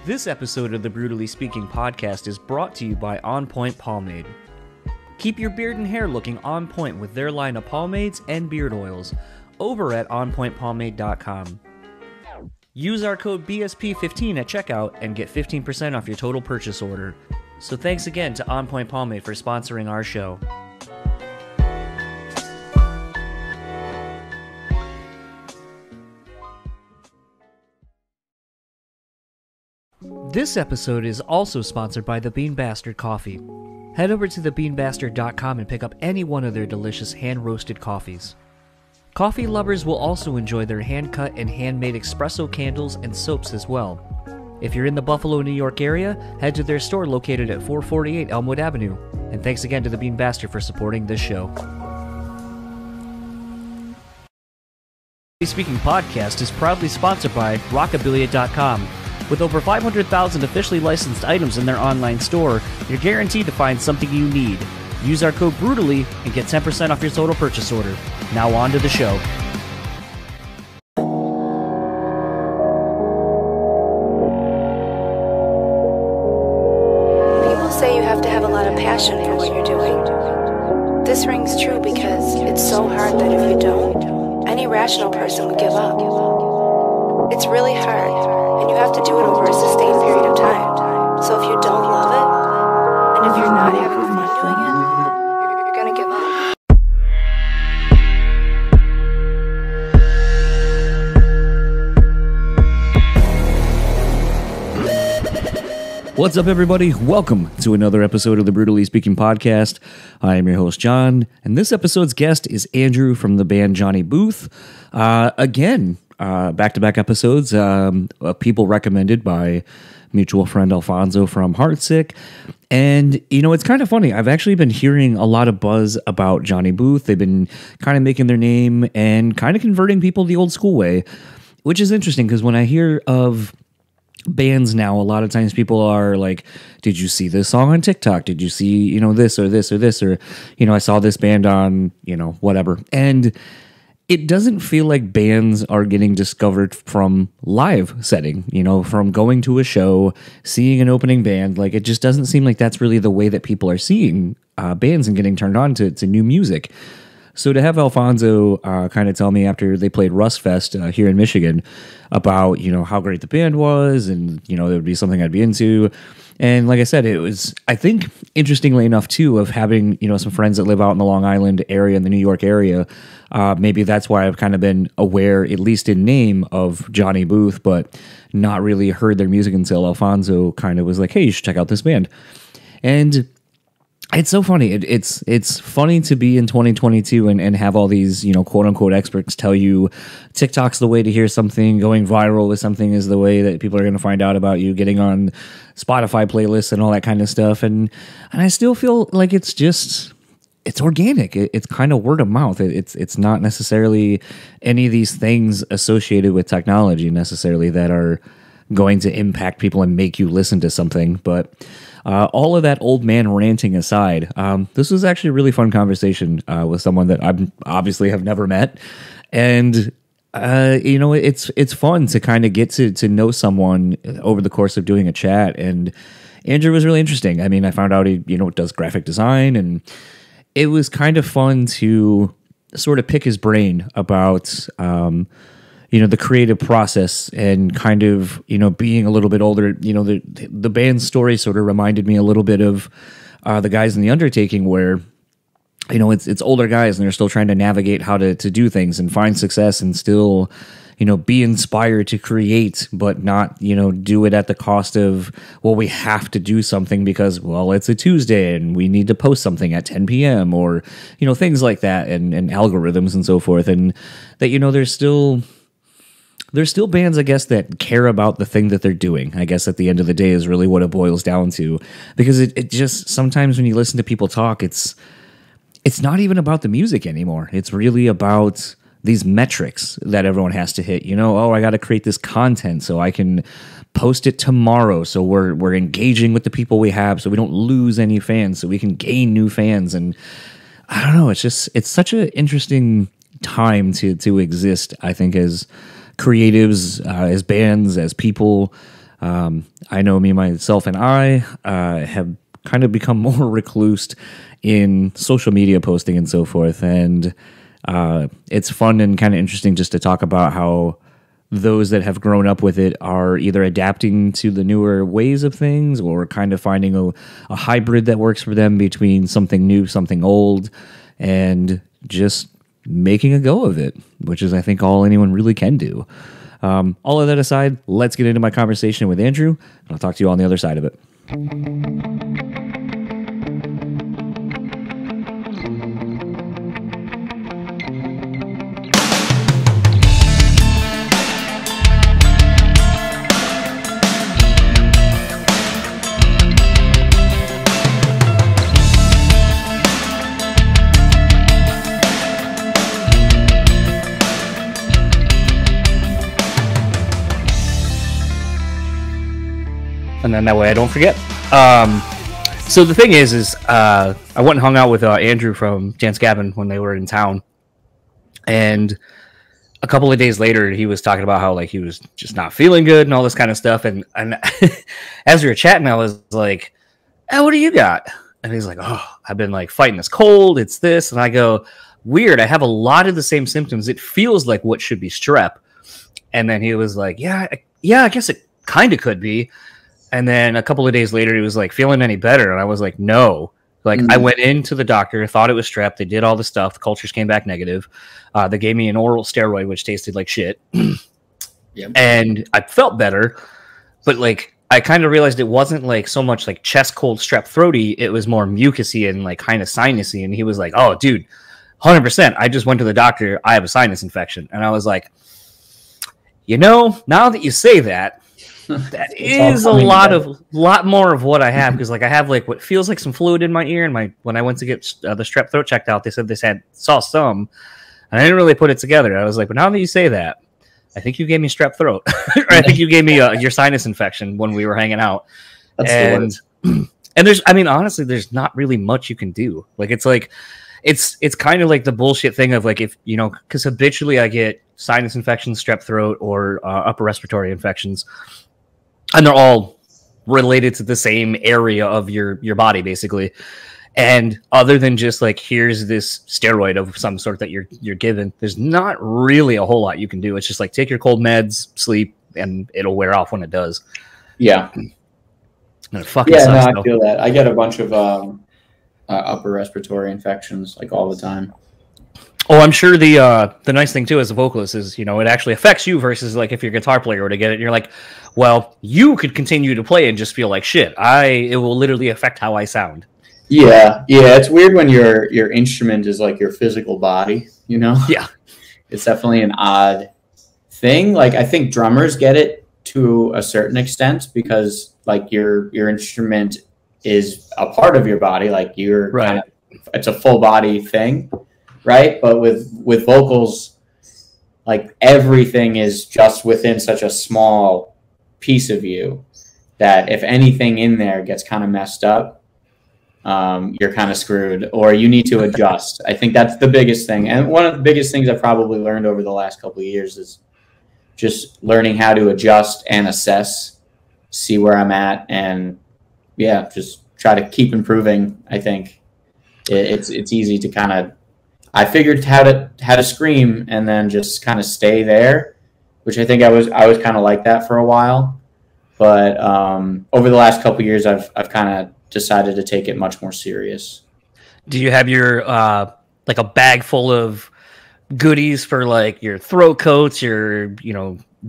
This episode of the Brutally Speaking podcast is brought to you by On Point Pomade. Keep your beard and hair looking on point with their line of pomades and beard oils over at onpointpomade.com. Use our code BSP15 at checkout and get 15% off your total purchase order. So thanks again to On Point Pomade for sponsoring our show. This episode is also sponsored by the Bean Bastard Coffee. Head over to thebeanbastard.com and pick up any one of their delicious hand-roasted coffees. Coffee lovers will also enjoy their hand-cut and handmade espresso candles and soaps as well. If you're in the Buffalo, New York area, head to their store located at 448 Elmwood Avenue. And thanks again to the Bean Bastard for supporting this show. The Speaking Podcast is proudly sponsored by Rockabilia.com. With over 500,000 officially licensed items in their online store, you're guaranteed to find something you need. Use our code BRUTALLY and get 10% off your total purchase order. Now on to the show. People say you have to have a lot of passion for what you're doing. This rings true because it's so hard that if you don't, any rational person would give up. It's really hard, and you have to do it over a sustained period of time. So if you don't love it, and if you're not having fun doing it, you're gonna give up. What's up, everybody? Welcome to another episode of the Brutally Speaking Podcast. I am your host, John, and this episode's guest is Andrew from the band Johnny Booth. Again, back-to-back episodes, people recommended by mutual friend Alfonso from Heartsick. And, you know, it's kind of funny. I've actually been hearing a lot of buzz about Johnny Booth. They've been kind of making their name and kind of converting people the old school way, which is interesting because when I hear of bands now, a lot of times people are like, did you see this song on TikTok? Did you see, you know, this or this or this? Or, you know, I saw this band on, you know, whatever. And it doesn't feel like bands are getting discovered from live setting, you know, from going to a show, seeing an opening band. Like, it just doesn't seem like that's really the way that people are seeing bands and getting turned on to new music. So to have Alfonso kind of tell me after they played Rust Fest here in Michigan about, you know, how great the band was and, you know, it would be something I'd be into. And like I said, it was, I think, interestingly enough, too, of having, you know, some friends that live out in the Long Island area, in the New York area. Maybe that's why I've kind of been aware, at least in name, of Johnny Booth, but not really heard their music until Alfonso kind of was like, hey, you should check out this band. And it's so funny. It's funny to be in 2022 and have all these, you know, quote unquote experts tell you TikTok's the way to hear something, going viral with something is the way that people are going to find out about you, getting on Spotify playlists and all that kind of stuff. And I still feel like it's organic. It's kind of word of mouth. It's not necessarily any of these things associated with technology necessarily that are going to impact people and make you listen to something. But all of that old man ranting aside, this was actually a really fun conversation with someone that I obviously have never met. And, you know, it's fun to kind of get to know someone over the course of doing a chat. And Andrew was really interesting. I mean, I found out he, you know, does graphic design, and it was kind of fun to sort of pick his brain about, you know, the creative process and kind of, you know, being a little bit older. You know, the band's story sort of reminded me a little bit of the guys in The Undertaking, where, you know, it's older guys and they're still trying to navigate how to do things and find success and still, you know, be inspired to create, but not, you know, do it at the cost of, well, we have to do something because, well, it's a Tuesday and we need to post something at 10 p.m. or, you know, things like that, and algorithms and so forth. And that, you know, there's still bands, I guess, that care about the thing that they're doing. I guess at the end of the day is really what it boils down to, because it just, sometimes when you listen to people talk, it's not even about the music anymore. It's really about these metrics that everyone has to hit. You know, oh, I got to create this content so I can post it tomorrow. So we're engaging with the people we have, so we don't lose any fans, so we can gain new fans. And I don't know, it's such an interesting time to exist, I think, as creatives, as bands, as people. I know me, myself, and I have kind of become more reclused in social media posting and so forth. And it's fun and kind of interesting just to talk about how those that have grown up with it are either adapting to the newer ways of things or kind of finding a hybrid that works for them between something new, something old, and just making a go of it, which is, I think, all anyone really can do. All of that aside, let's get into my conversation with Andrew, and I'll talk to you on the other side of it. And then that way I don't forget. So the thing is I went and hung out with Andrew from Jan's Cabin when they were in town. And a couple of days later, he was talking about how like he was just not feeling good and all this kind of stuff. And as we were chatting, I was like, "Hey, what do you got?" And he's like, "Oh, I've been like fighting this cold. It's this." And I go, "Weird. I have a lot of the same symptoms. It feels like what should be strep." And then he was like, "Yeah, I guess it kind of could be." And then a couple of days later, he was like, "Feeling any better?" And I was like, "No." Like, I went into the doctor, thought it was strep. They did all the stuff. The cultures came back negative. They gave me an oral steroid, which tasted like shit. Yep. And I felt better. But, like, I kind of realized it wasn't, like, so much, like, chest cold, strep throaty. It was more mucusy and, like, kind of sinusy. And he was like, "Oh, dude, 100%. I just went to the doctor. I have a sinus infection." And I was like, you know, now that you say that, that is a lot more of what I have, because like I have like what feels like some fluid in my ear, and when I went to get the strep throat checked out, they said they saw some, and I didn't really put it together. I was like, but now that you say that, I think you gave me strep throat, or I think you gave me your sinus infection when we were hanging out. That's and there's, I mean, honestly, there's not really much you can do. Like it's kind of like the bullshit thing of like, if you know, because habitually I get sinus infections, strep throat, or upper respiratory infections. And they're all related to the same area of your body, basically. And other than just like, here's this steroid of some sort that you're given, there's not really a whole lot you can do. It's just like take your cold meds, sleep, and it'll wear off when it does. Yeah. And it fucking sucks, I feel that. I get a bunch of upper respiratory infections like all the time. Oh, I'm sure the nice thing too as a vocalist is, you know, it actually affects you versus like if your guitar player were to get it and you're like, well, you could continue to play and just feel like shit. It will literally affect how I sound. Yeah. It's weird when your instrument is like your physical body, you know? Yeah. It's definitely an odd thing. Like I think drummers get it to a certain extent because like your instrument is a part of your body. Like you're right. It's a full body thing. Right. But with vocals, like everything is just within such a small piece of you that if anything in there gets kind of messed up, you're kind of screwed, or you need to adjust. I think that's the biggest thing. And one of the biggest things I've probably learned over the last couple of years is just learning how to adjust and assess, see where I'm at, and yeah, just try to keep improving. I think it's easy to kind of, I figured how to scream and then just kind of stay there, which I think I was kind of like that for a while. But over the last couple of years, I've kind of decided to take it much more serious. Do you have your like a bag full of goodies for like your throat coats, your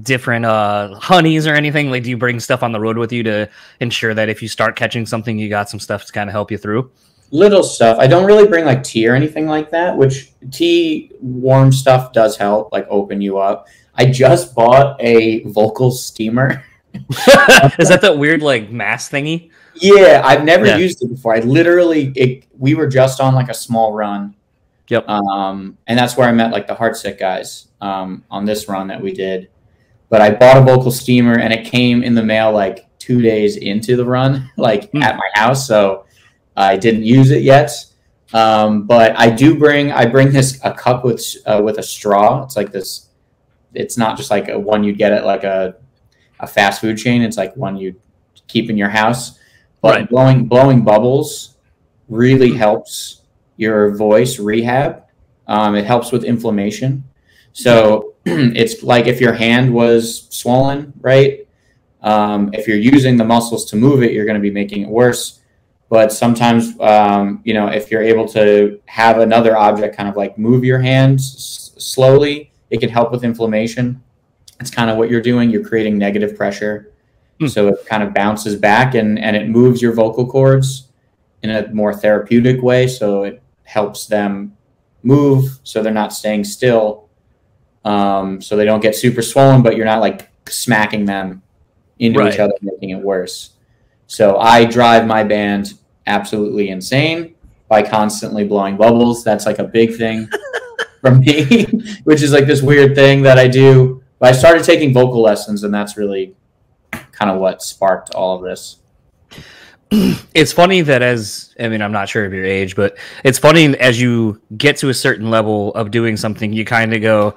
different honeys or anything? Like, do you bring stuff on the road with you to ensure that if you start catching something, you got some stuff to kind of help you through? Little stuff. I don't really bring like tea or anything like that, which tea, warm stuff does help, like open you up. I just bought a vocal steamer. Is that weird like mask thingy? Yeah, I've never used it before. We were just on like a small run. Yep. And that's where I met like the Heartsick guys on this run that we did. But I bought a vocal steamer and it came in the mail like 2 days into the run, like at my house. So I didn't use it yet, but I bring a cup with a straw. It's like this. It's not just like one you'd get at like a a fast food chain. It's like one you keep in your house. But Right. blowing bubbles really helps your voice rehab. It helps with inflammation. So it's like if your hand was swollen, right? If you're using the muscles to move it, you're going to be making it worse. But sometimes, if you're able to have another object kind of like move your hands slowly, it can help with inflammation. It's kind of what you're doing. You're creating negative pressure. So it kind of bounces back and it moves your vocal cords in a more therapeutic way. So it helps them move so they're not staying still. So they don't get super swollen, but you're not like smacking them into each other, making it worse. So I drive my band absolutely insane by constantly blowing bubbles. That's like a big thing for me, which is like this weird thing that I do. But I started taking vocal lessons, and that's really kind of what sparked all of this. It's funny that I'm not sure of your age, but it's funny as you get to a certain level of doing something, you kind of go,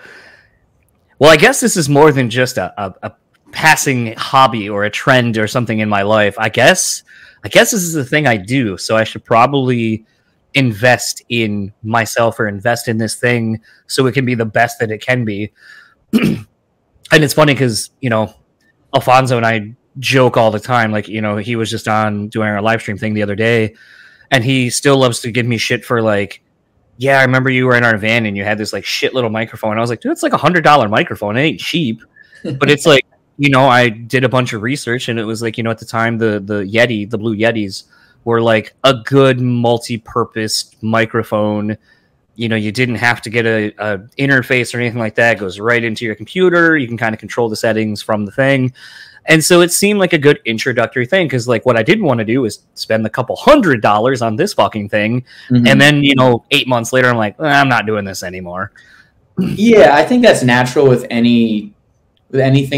well, I guess this is more than just a passing hobby or a trend or something in my life. I guess this is the thing I do. So I should probably invest in myself or invest in this thing so it can be the best that it can be. And it's funny because, Alfonso and I joke all the time. Like, he was just on doing our live stream thing the other day, and he still loves to give me shit for like, yeah, I remember you were in our van and you had this like shit little microphone. I was like, dude, it's like $100 microphone. It ain't cheap, but it's like, I did a bunch of research, and it was like, at the time the Yeti, the Blue Yetis were like a good multi-purpose microphone. You didn't have to get a interface or anything like that. It goes right into your computer. You can kind of control the settings from the thing. And so it seemed like a good introductory thing, because like what I didn't want to do is spend a couple $100 on this fucking thing. Mm-hmm. And then, 8 months later, I'm like, I'm not doing this anymore. Yeah, I think that's natural with anything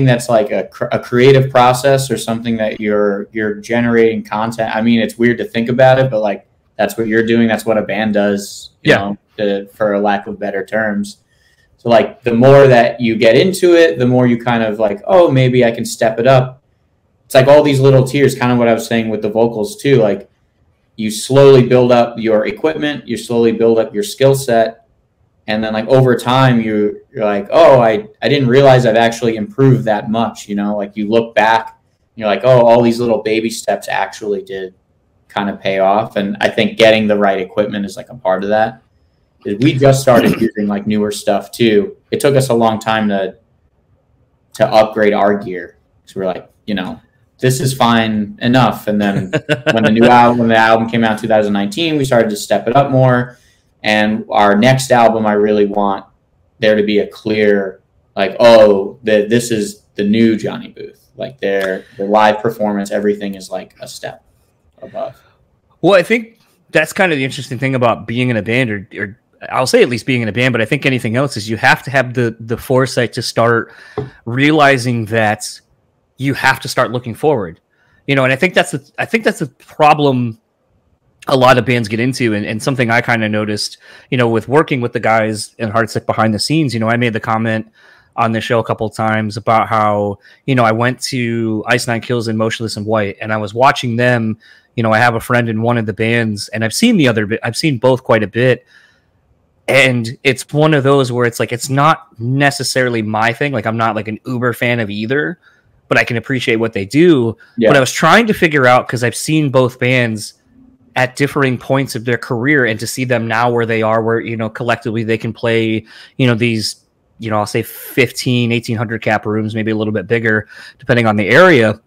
that's like a creative process or something that you're generating content. I mean, it's weird to think about it, but like that's what you're doing. That's what a band does, you know, for a lack of better terms. So like the more that you get into it, the more you kind of like, oh, maybe I can step it up. It's like all these little tiers, kind of what I was saying with the vocals too. Like you slowly build up your equipment, you slowly build up your skill set. And then like over time, you're like, oh, I didn't realize I've actually improved that much. Like you look back, you're like, oh, all these little baby steps actually did kind of pay off. And I think getting the right equipment is like a part of that. We just started using like newer stuff too. It took us a long time to upgrade our gear. So we're like, this is fine enough. And then when the album came out in 2019, we started to step it up more. And our next album, I really want there to be a clear, like, oh, this is the new Johnny Booth. Like the live performance, everything is like a step above. Well, I think that's kind of the interesting thing about being in a band, or I'll say at least being in a band, but I think anything else is you have to have the foresight to start realizing that you have to start looking forward. And I think that's the problem a lot of bands get into, and something I kind of noticed, with working with the guys in Heartsick behind the scenes. I made the comment on the show a couple of times about how, I went to Ice Nine Kills and Motionless in White, and I was watching them. I have a friend in one of the bands, and I've seen both quite a bit. And it's one of those where it's like, it's not necessarily my thing. Like I'm not like an uber fan of either, but I can appreciate what they do. Yeah. But I was trying to figure out, because I've seen both bands at differing points of their career, and to see them now where they are, where, collectively they can play, these, I'll say 1,800 cap rooms, maybe a little bit bigger, depending on the area.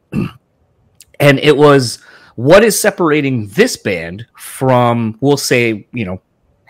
And it was, what is separating this band from, we'll say,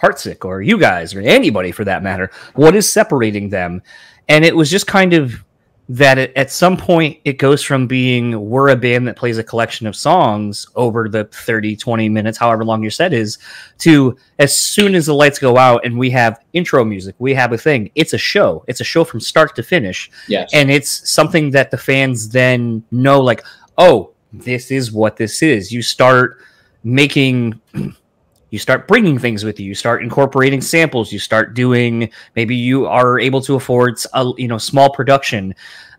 Heartsick or you guys or anybody for that matter? What is separating them? And it was just kind of that at some point it goes from being, we're a band that plays a collection of songs over the 30, 20 minutes, however long your set is, to as soon as the lights go out and we have intro music, we have a thing. It's a show. It's a show from start to finish. Yes. And it's something that the fans then know, like, oh, this is what this is. You start making... You start bringing things with you. You start incorporating samples. You start doing, maybe you are able to afford a small production,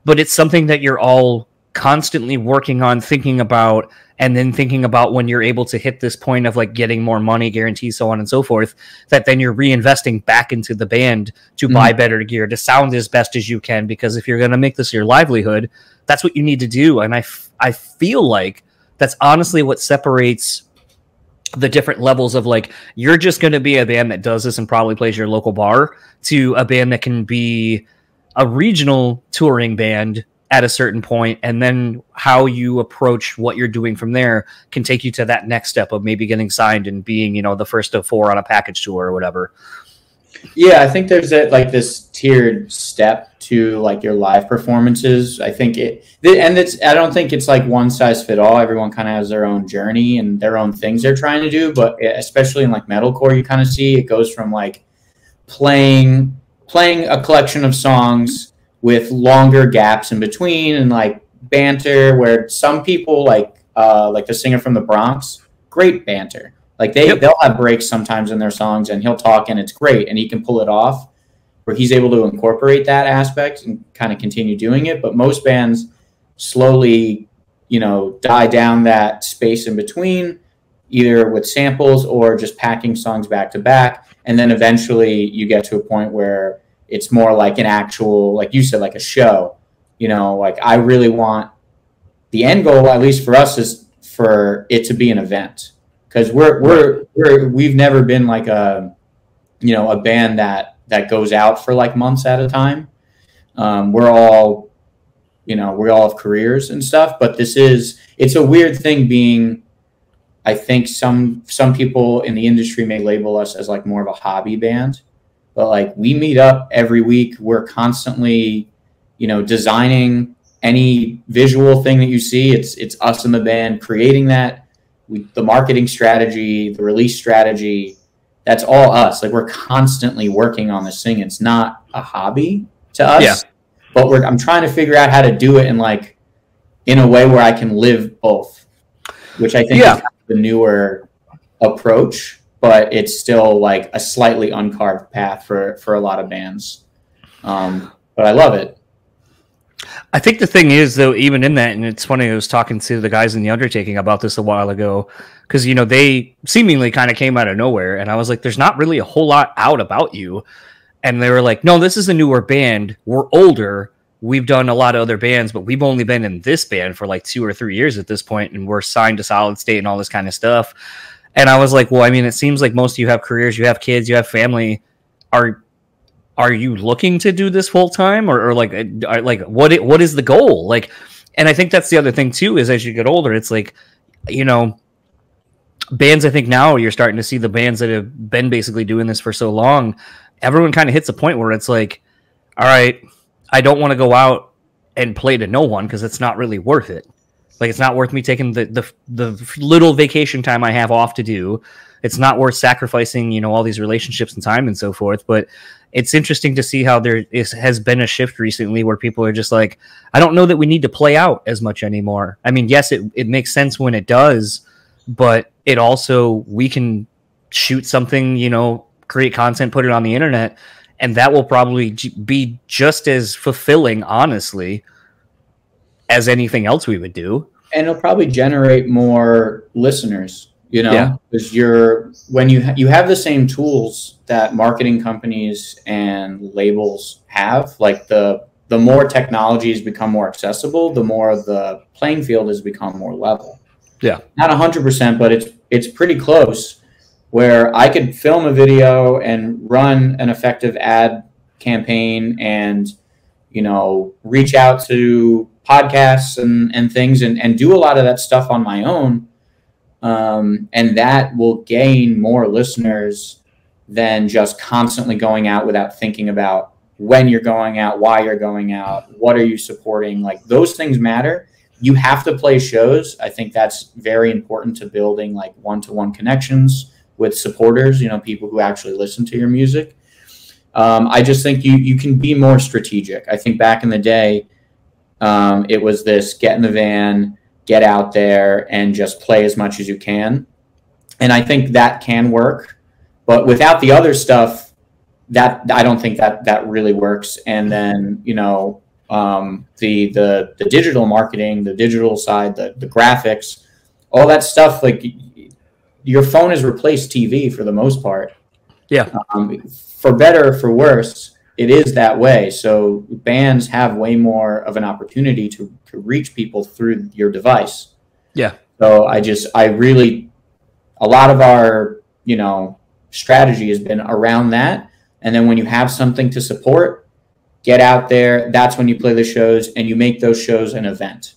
but it's something that you're all constantly working on, thinking about, and then thinking about when you're able to hit this point of like getting more money, guarantees, so on and so forth, that then you're reinvesting back into the band to buy better gear, to sound as best as you can, because if you're going to make this your livelihood, that's what you need to do. And I feel like that's honestly what separates the different levels of like, you're just going to be a band that does this and probably plays your local bar, to a band that can be a regional touring band at a certain point, and then how you approach what you're doing from there can take you to that next step of maybe getting signed and being, you know, the first of 4 on a package tour or whatever. Yeah, I think there's like this tiered step to like your live performances. I think I don't think it's like one size fit all. Everyone kind of has their own journey and their own things they're trying to do, but especially in like metalcore, you kind of see it goes from like playing a collection of songs with longer gaps in between, and like banter, where some people like the singer from the Bronx, great banter. Like they'll have breaks sometimes in their songs and he'll talk and it's great and he can pull it off, where he's able to incorporate that aspect and kind of continue doing it. But most bands slowly, you know, die down that space in between, either with samples or just packing songs back to back. And then eventually you get to a point where it's more like an actual, like you said, like a show. You know, like I really want the end goal, at least for us, is for it to be an event, because we've never been like a band that goes out for like months at a time. We all have careers and stuff, but it's a weird thing being, I think some people in the industry may label us as like more of a hobby band. But like we meet up every week. We're constantly, you know, designing any visual thing that you see. It's us in the band creating that. The marketing strategy, the release strategy, that's all us. Like we're constantly working on this thing. It's not a hobby to us, but I'm trying to figure out how to do it in a way where I can live both, which I think is kind of the newer approach. But it's still like a slightly uncarved path for a lot of bands. But I love it. I think the thing is, though, even in that, and it's funny, I was talking to the guys in The Undertaking about this a while ago, because, you know, they seemingly kind of came out of nowhere, and I was like, there's not really a whole lot out about you. And they were like, no, this is a newer band. We're older. We've done a lot of other bands, but we've only been in this band for like 2 or 3 years at this point, and we're signed to Solid State and all this kind of stuff. And I was like, well, I mean, it seems like most of you have careers, you have kids, you have family. Are you looking to do this full time, or like what is the goal? Like, and I think that's the other thing too, is as you get older, it's like, you know, bands, I think now you're starting to see the bands that have been basically doing this for so long, everyone kind of hits a point where it's like, all right, I don't want to go out and play to no one because it's not really worth it. Like, it's not worth me taking the little vacation time I have off to do. It's not worth sacrificing, you know, all these relationships and time and so forth. But it's interesting to see how has been a shift recently where people are just like, I don't know that we need to play out as much anymore. I mean, yes, it makes sense when it does, but it also, we can shoot something, you know, create content, put it on the internet, and that will probably be just as fulfilling, honestly, as anything else we would do. And it'll probably generate more listeners, you know, because when you have the same tools that marketing companies and labels have, like the more technology has become more accessible, the more the playing field has become more level. Yeah. Not 100%, but it's pretty close, where I could film a video and run an effective ad campaign and, you know, reach out to podcasts and things and do a lot of that stuff on my own. And that will gain more listeners than just constantly going out without thinking about when you're going out, why you're going out, what are you supporting. Like, those things matter. You have to play shows. I think that's very important to building like one-to-one connections with supporters, you know, people who actually listen to your music. I just think you can be more strategic. I think back in the day, it was this: get in the van, get out there, and just play as much as you can. And I think that can work, but without the other stuff, that I don't think that really works. And then, you know, the digital marketing, the digital side, the graphics, all that stuff. Like your phone has replaced TV for the most part. Yeah. For better or for worse, it is that way. So bands have way more of an opportunity to reach people through your device. Yeah. So a lot of our, strategy has been around that. And then when you have something to support, get out there. That's when you play the shows and you make those shows an event.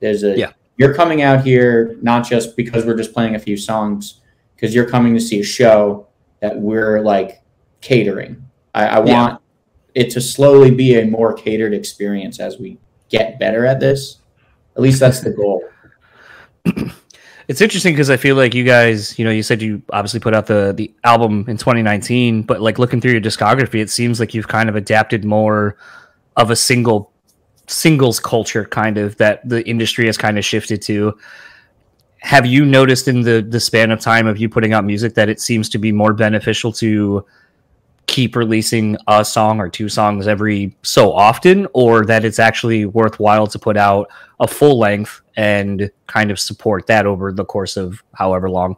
You're coming out here not just because we're just playing a few songs, because you're coming to see a show that we're like catering. I want it to slowly be a more catered experience as we get better at this. At least that's the goal. It's interesting because I feel like you guys, you said you obviously put out the album in 2019, but like looking through your discography, it seems like you've kind of adapted more of a singles culture kind of that the industry has kind of shifted to. Have you noticed in the span of time of you putting out music that it seems to be more beneficial to keep releasing a song or two songs every so often, or that it's actually worthwhile to put out a full length and kind of support that over the course of however long?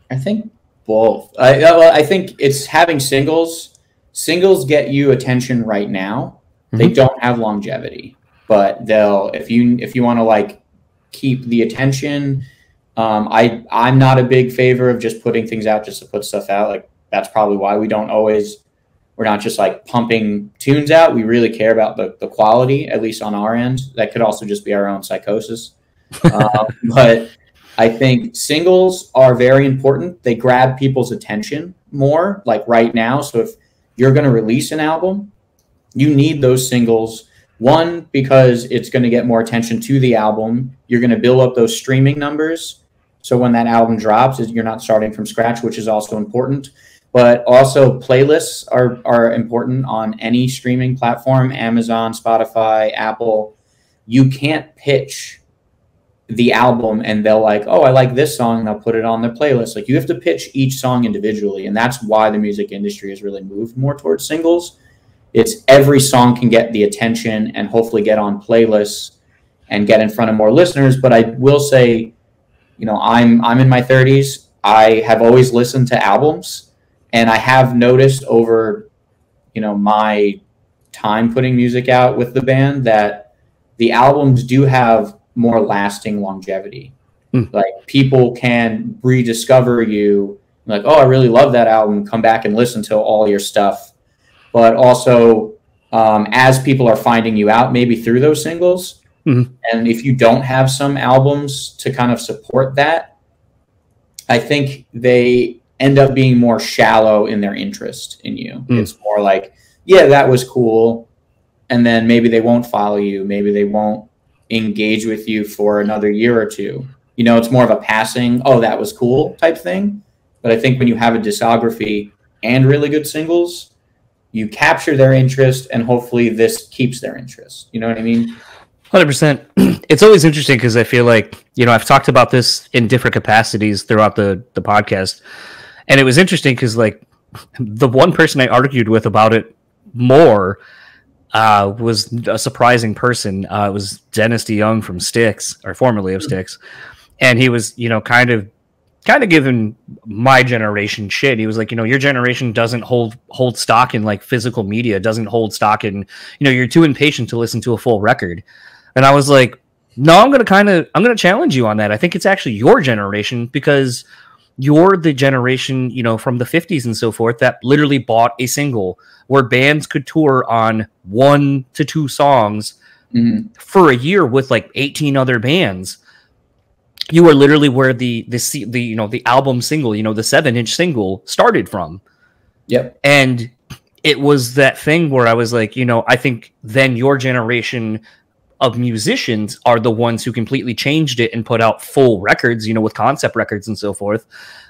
I think both. I think it's having singles. Singles get you attention right now. Mm-hmm. They don't have longevity, but they'll, if you want to like keep the attention. I'm not a big favor of just putting things out just to put stuff out. Like that's probably why we're not just like pumping tunes out. We really care about the quality, at least on our end. That could also just be our own psychosis. But I think singles are very important. They grab people's attention more, like right now. So if you're going to release an album, you need those singles. One, because it's going to get more attention to the album. You're going to build up those streaming numbers. So when that album drops, you're not starting from scratch, which is also important. But also playlists are important on any streaming platform, Amazon, Spotify, Apple. You can't pitch the album and they'll like, oh, I like this song, and they'll put it on their playlist. Like you have to pitch each song individually. And that's why the music industry has really moved more towards singles. It's every song can get the attention and hopefully get on playlists and get in front of more listeners. But I will say, I'm in my 30s. I have always listened to albums. And I have noticed over, my time putting music out with the band that the albums do have more lasting longevity. Like people can rediscover you, like, oh, I really love that album. Come back and listen to all your stuff. But also, as people are finding you out, maybe through those singles, and if you don't have some albums to kind of support that, I think they end up being more shallow in their interest in you. It's more like, yeah, that was cool. And then maybe they won't follow you. Maybe they won't engage with you for another year or two. It's more of a passing, oh, that was cool type thing. But I think when you have a discography and really good singles, you capture their interest and hopefully this keeps their interest. You know what I mean? 100%. It's always interesting because I feel like, I've talked about this in different capacities throughout the podcast. And it was interesting because, like, the one person I argued with about it more was a surprising person. It was Dennis DeYoung from Styx, or formerly of Styx. And he was, kind of giving my generation shit. He was like, your generation doesn't hold stock in, like, physical media, doesn't hold stock in, you're too impatient to listen to a full record. And I was like, no, I'm going to challenge you on that. I think it's actually your generation because you're the generation, from the 50s and so forth that literally bought a single where bands could tour on 1 to 2 songs for a year with like 18 other bands. You were literally where the album single, the 7-inch single started from. Yep. And it was that thing where I was like, I think then your generation of musicians are the ones who completely changed it and put out full records, with concept records and so forth.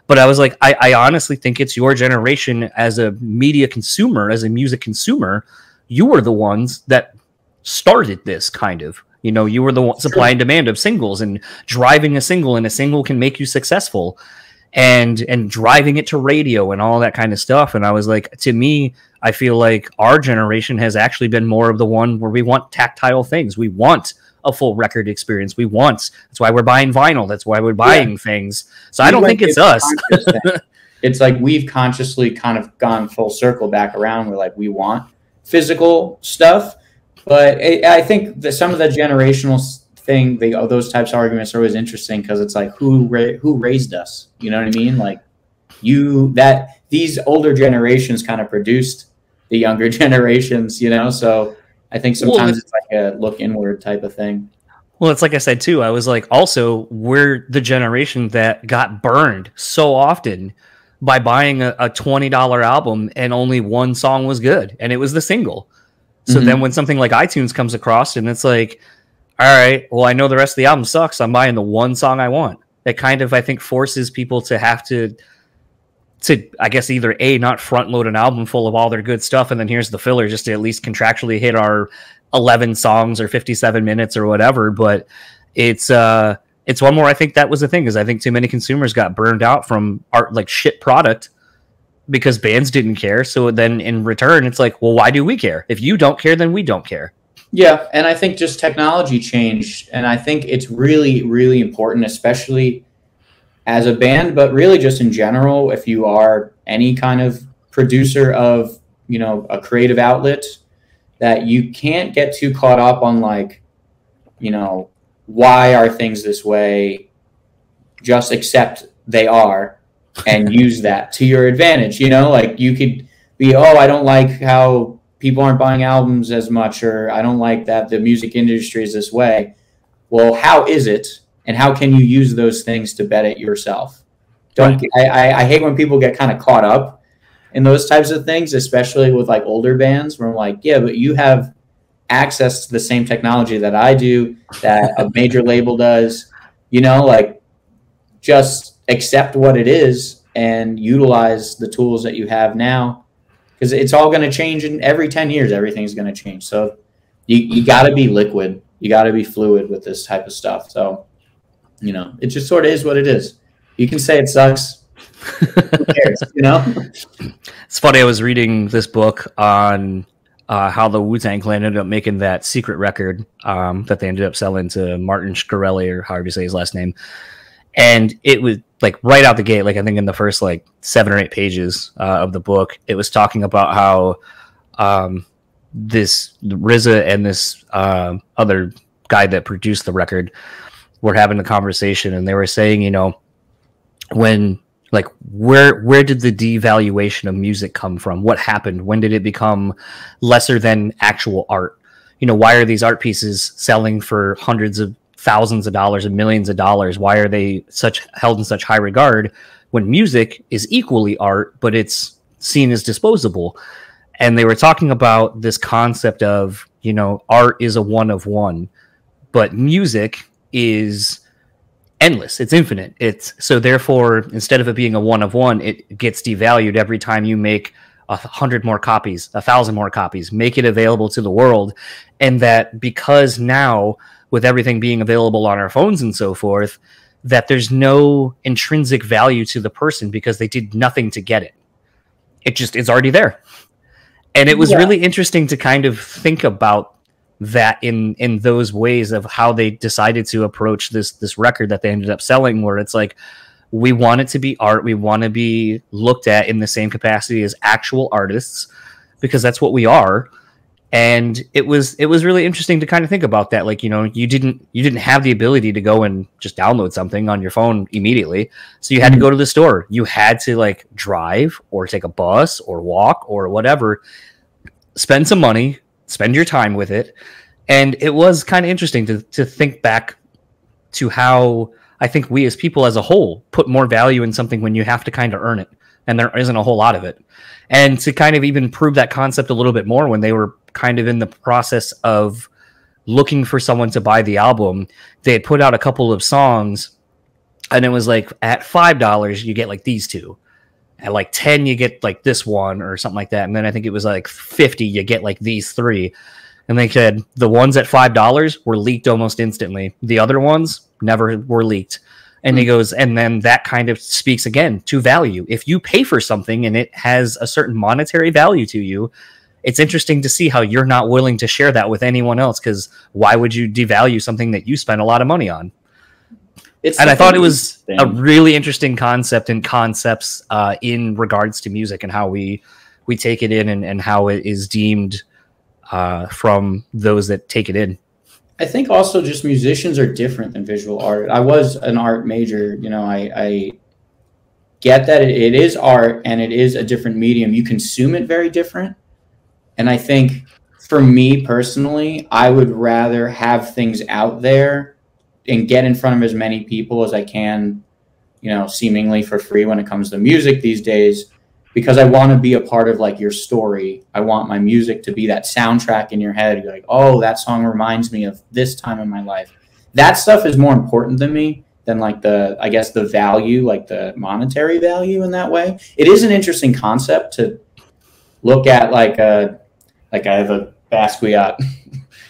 But I was like, I honestly think it's your generation as a media consumer, as a music consumer. You were the ones that started this kind of, you were the one supply and demand of singles and driving a single, and a single can make you successful and driving it to radio and all that kind of stuff. And I was like, to me, I feel like our generation has actually been more of the one where we want tactile things. We want a full record experience. That's why we're buying vinyl. That's why we're buying things. So I don't think it's us. It's like we've consciously kind of gone full circle back around. We're like, we want physical stuff. But I think that some of the generational thing, those types of arguments are always interesting because it's like, who raised us? You know what I mean? Like these older generations kind of produced the younger generations, you know? So I think sometimes it's like a look inward type of thing. Well, it's like I said, too. I was like, also, we're the generation that got burned so often by buying a $20 album and only one song was good, and it was the single. So then when something like iTunes comes across and it's like, all right, well, I know the rest of the album sucks. I'm buying the one song I want. That kind of, I think, forces people to have to I guess, either A, not front load an album full of all their good stuff, and then here's the filler just to at least contractually hit our 11 songs or 57 minutes or whatever. But it's one more. I think that was the thing, is I think too many consumers got burned out from art, like shit product, because bands didn't care. So then in return, it's like, well, why do we care? If you don't care, then we don't care. Yeah, and I think just technology changed, and I think it's really, really important, especially as a band, but really just in general, if you are any kind of producer of, you know, a creative outlet, that you can't get too caught up on, like, you know, why are things this way? Just accept they are and use that to your advantage. You know, like, you could be, oh, I don't like how people aren't buying albums as much, or I don't like that the music industry is this way. Well, how is it? And how can you use those things to bet it yourself? I hate when people get kind of caught up in those types of things, especially with like older bands, where I'm like, yeah, but you have access to the same technology that I do, that a major label does, you know, like, just accept what it is and utilize the tools that you have now, because it's all going to change. And every 10 years, everything's going to change. So you got to be liquid. You got to be fluid with this type of stuff. So, you know, it just sort of is what it is. You can say it sucks. Who cares, you know? It's funny. I was reading this book on how the Wu-Tang Clan ended up making that secret record that they ended up selling to Martin Shkreli, or however you say his last name. And it was like right out the gate, like I think in the first like 7 or 8 pages of the book, it was talking about how this RZA and this other guy that produced the record were having a conversation, and they were saying, you know, when, like, where did the devaluation of music come from? What happened? When did it become lesser than actual art? You know, why are these art pieces selling for hundreds of thousands of dollars and millions of dollars? Why are they held in such high regard when music is equally art, but it's seen as disposable? And they were talking about this concept of, you know, art is a one of one, but music is endless. It's infinite. So therefore, instead of it being a one of one, it gets devalued every time you make 100 more copies, 1,000 more copies, make it available to the world. And that because now, with everything being available on our phones and so forth, that there's no intrinsic value to the person because they did nothing to get it. It's already there. And it was really interesting to kind of think about that in those ways of how they decided to approach this record that they ended up selling, where it's like, we want it to be art. We want to be looked at in the same capacity as actual artists, because that's what we are. And it was really interesting to kind of think about that. Like, you know, you didn't have the ability to go and just download something on your phone immediately. So you had to go to the store. You had to like drive or take a bus or walk or whatever, spend some money, spend your time with it. And it was kind of interesting to think back to how I think we as people as a whole put more value in something when you have to kind of earn it. And there isn't a whole lot of it. And to kind of even prove that concept a little bit more, when they were kind of in the process of looking for someone to buy the album, they had put out a couple of songs, and it was like, at $5, you get like these two. At like 10, you get like this one or something like that. And then I think it was like 50, you get like these 3. And they said the ones at $5 were leaked almost instantly. The other ones never were leaked. And he goes, and then that kind of speaks again to value. If you pay for something and it has a certain monetary value to you, it's interesting to see how you're not willing to share that with anyone else, because why would you devalue something that you spent a lot of money on? And I thought it was a really interesting concept and concepts in regards to music and how we take it in and how it is deemed from those that take it in. I think also just musicians are different than visual art. I was an art major, I get that it is art and it is a different medium. You consume it very different. And I think for me personally, I would rather have things out there and get in front of as many people as I can, seemingly for free when it comes to music these days, because I want to be a part of like your story. I want my music to be that soundtrack in your head. You're like, oh, that song reminds me of this time in my life. That stuff is more important to me than like the value, like the monetary value in that way. It is an interesting concept to look at, like I have a Basquiat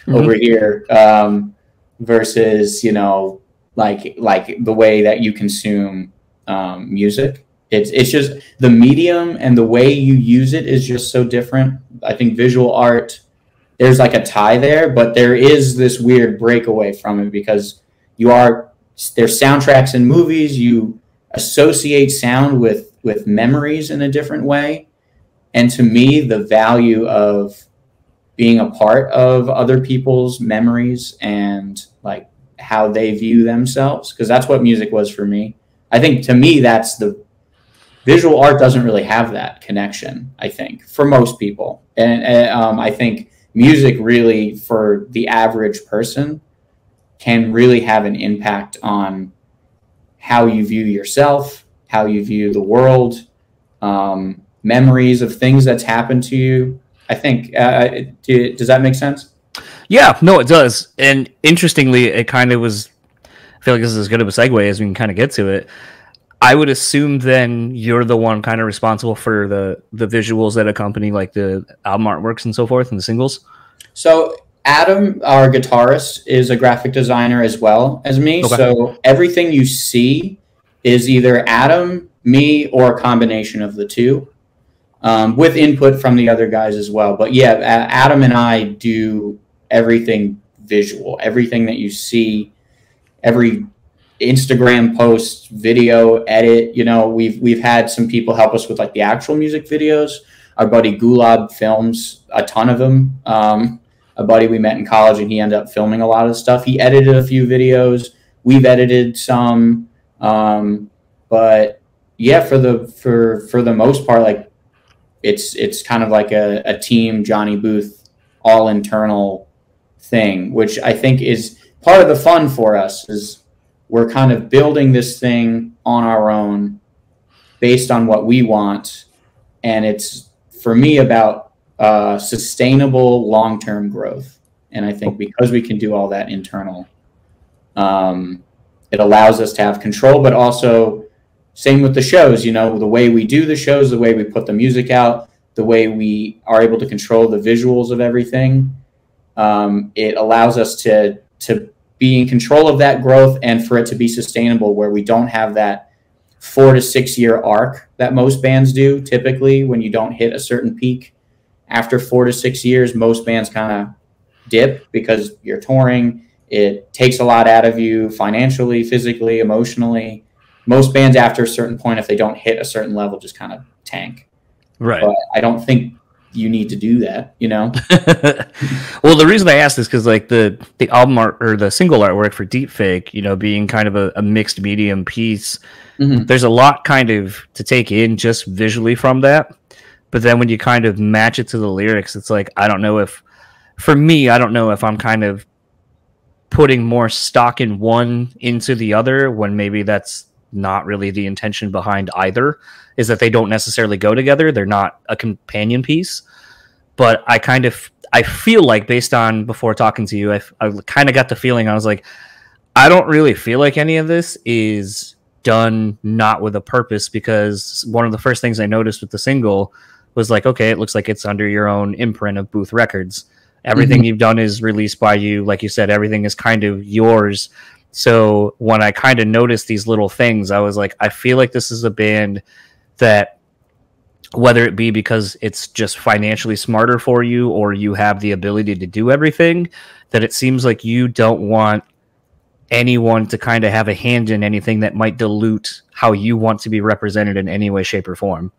over here versus, like the way that you consume music. It's just the medium and the way you use it is just so different. I think visual art, there's like a tie there, but there is this weird breakaway from it because there's soundtracks in movies. You associate sound with memories in a different way. And to me, the value of being a part of other people's memories and like how they view themselves, because that's what music was for me. I think to me, that's the visual art doesn't really have that connection, I think, for most people. And I think music really, for the average person, can really have an impact on how you view yourself, how you view the world, memories of things that's happened to you. I think, does that make sense? Yeah, no, it does. And interestingly, it kind of was, I feel like this is as good of a segue as we can kind of get to it. I would assume then you're the one kind of responsible for the visuals that accompany like the album artworks and so forth and the singles. So Adam, our guitarist, is a graphic designer as well as me. Okay. So everything you see is either Adam, me, or a combination of the two, with input from the other guys as well. But yeah, Adam and I do everything visual, everything that you see, every Instagram post, video, edit. We've had some people help us with like the actual music videos. Our buddy Gulab films a ton of them. A buddy we met in college, and he ended up filming a lot of the stuff. He edited a few videos. We've edited some. But yeah, for the most part, like it's kind of like a team Johnny Booth, all internal thing, which I think is part of the fun for us. Is we're kind of building this thing on our own based on what we want. And it's, for me, about sustainable long-term growth. And I think because we can do all that internal, it allows us to have control, but also same with the shows, the way we do the shows, the way we put the music out, the way we are able to control the visuals of everything. It allows us to be in control of that growth and for it to be sustainable, where we don't have that 4 to 6 year arc that most bands do. Typically, when you don't hit a certain peak after 4 to 6 years, most bands kind of dip because you're touring. It takes a lot out of you financially, physically, emotionally. Most bands after a certain point, if they don't hit a certain level, just kind of tank. Right. But I don't think you need to do that, Well, the reason I asked is because like the album art or the single artwork for Deepfake, being kind of a mixed medium piece, there's a lot kind of to take in just visually from that. But then when you kind of match it to the lyrics, it's like, I don't know if I'm kind of putting more stock in one into the other, when maybe that's not really the intention behind either, is that they don't necessarily go together. They're not a companion piece. But I feel like, based on before talking to you, I kind of got the feeling, I was like, I don't really feel like any of this is done not with a purpose, because one of the first things I noticed with the single was like, okay, it looks like it's under your own imprint of Booth Records. Everything you've done is released by you. Like you said, everything is kind of yours. So when I kind of noticed these little things, I was like, I feel like this is a band that, whether it be because it's just financially smarter for you or you have the ability to do everything, that it seems like you don't want anyone to kind of have a hand in anything that might dilute how you want to be represented in any way, shape, or form.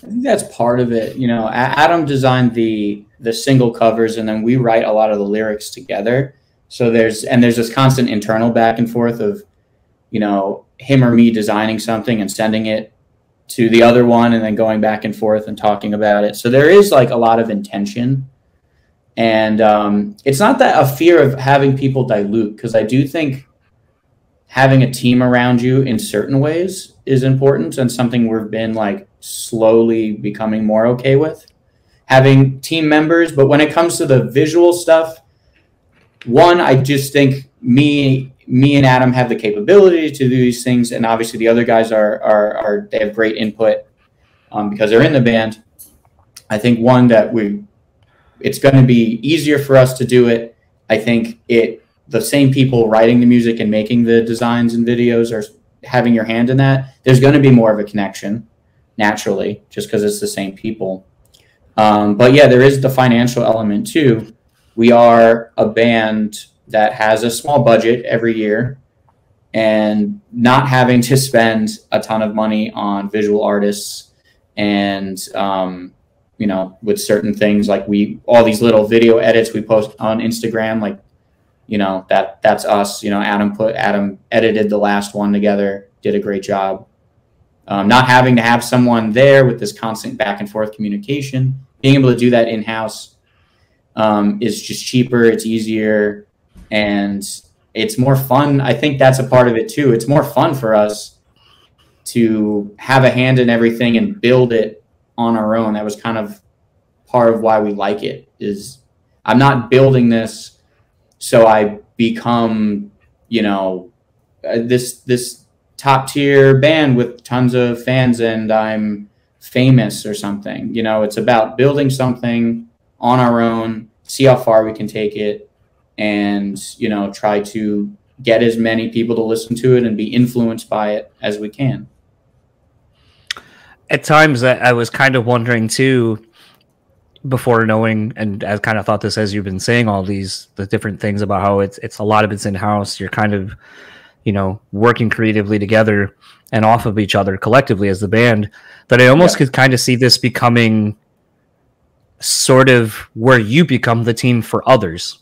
I think that's part of it. You know, Adam designed the single covers, and then we write a lot of the lyrics together. So there's this constant internal back and forth of, you know, him or me designing something and sending it to the other one and then going back and forth and talking about it. So there is like a lot of intention. And it's not that a fear of having people dilute, because I do think having a team around you in certain ways is important, and something we've been like slowly becoming more okay with, having team members. But when it comes to the visual stuff, one, I just think me and Adam have the capability to do these things, and obviously the other guys are they have great input because they're in the band. I think one that it's going to be easier for us to do it. I think the same people writing the music and making the designs and videos are having your hand in that. There's going to be more of a connection naturally, just because it's the same people. But yeah, there is the financial element too. We are a band that has a small budget every year, and not having to spend a ton of money on visual artists and, you know, with certain things like all these little video edits we post on Instagram, like, you know, that's us. You know, Adam edited the last one together, did a great job. Not having to have someone there with this constant back and forth communication, being able to do that in-house is just cheaper, it's easier, and it's more fun. I think that's a part of it too. It's more fun for us to have a hand in everything and build it on our own. That was kind of part of why we like it. Is I'm not building this so I become, you know, this top tier band with tons of fans and I'm famous or something. You know, it's about building something on our own, see how far we can take it, and, you know, try to get as many people to listen to it and be influenced by it as we can. At times I was kind of wondering too, before knowing, and I kind of thought this as you've been saying all the different things about how it's a lot of it's in-house. You're kind of, you know, working creatively together and off of each other collectively as the band, that I almost could kind of see this becoming sort of where you become the team for others,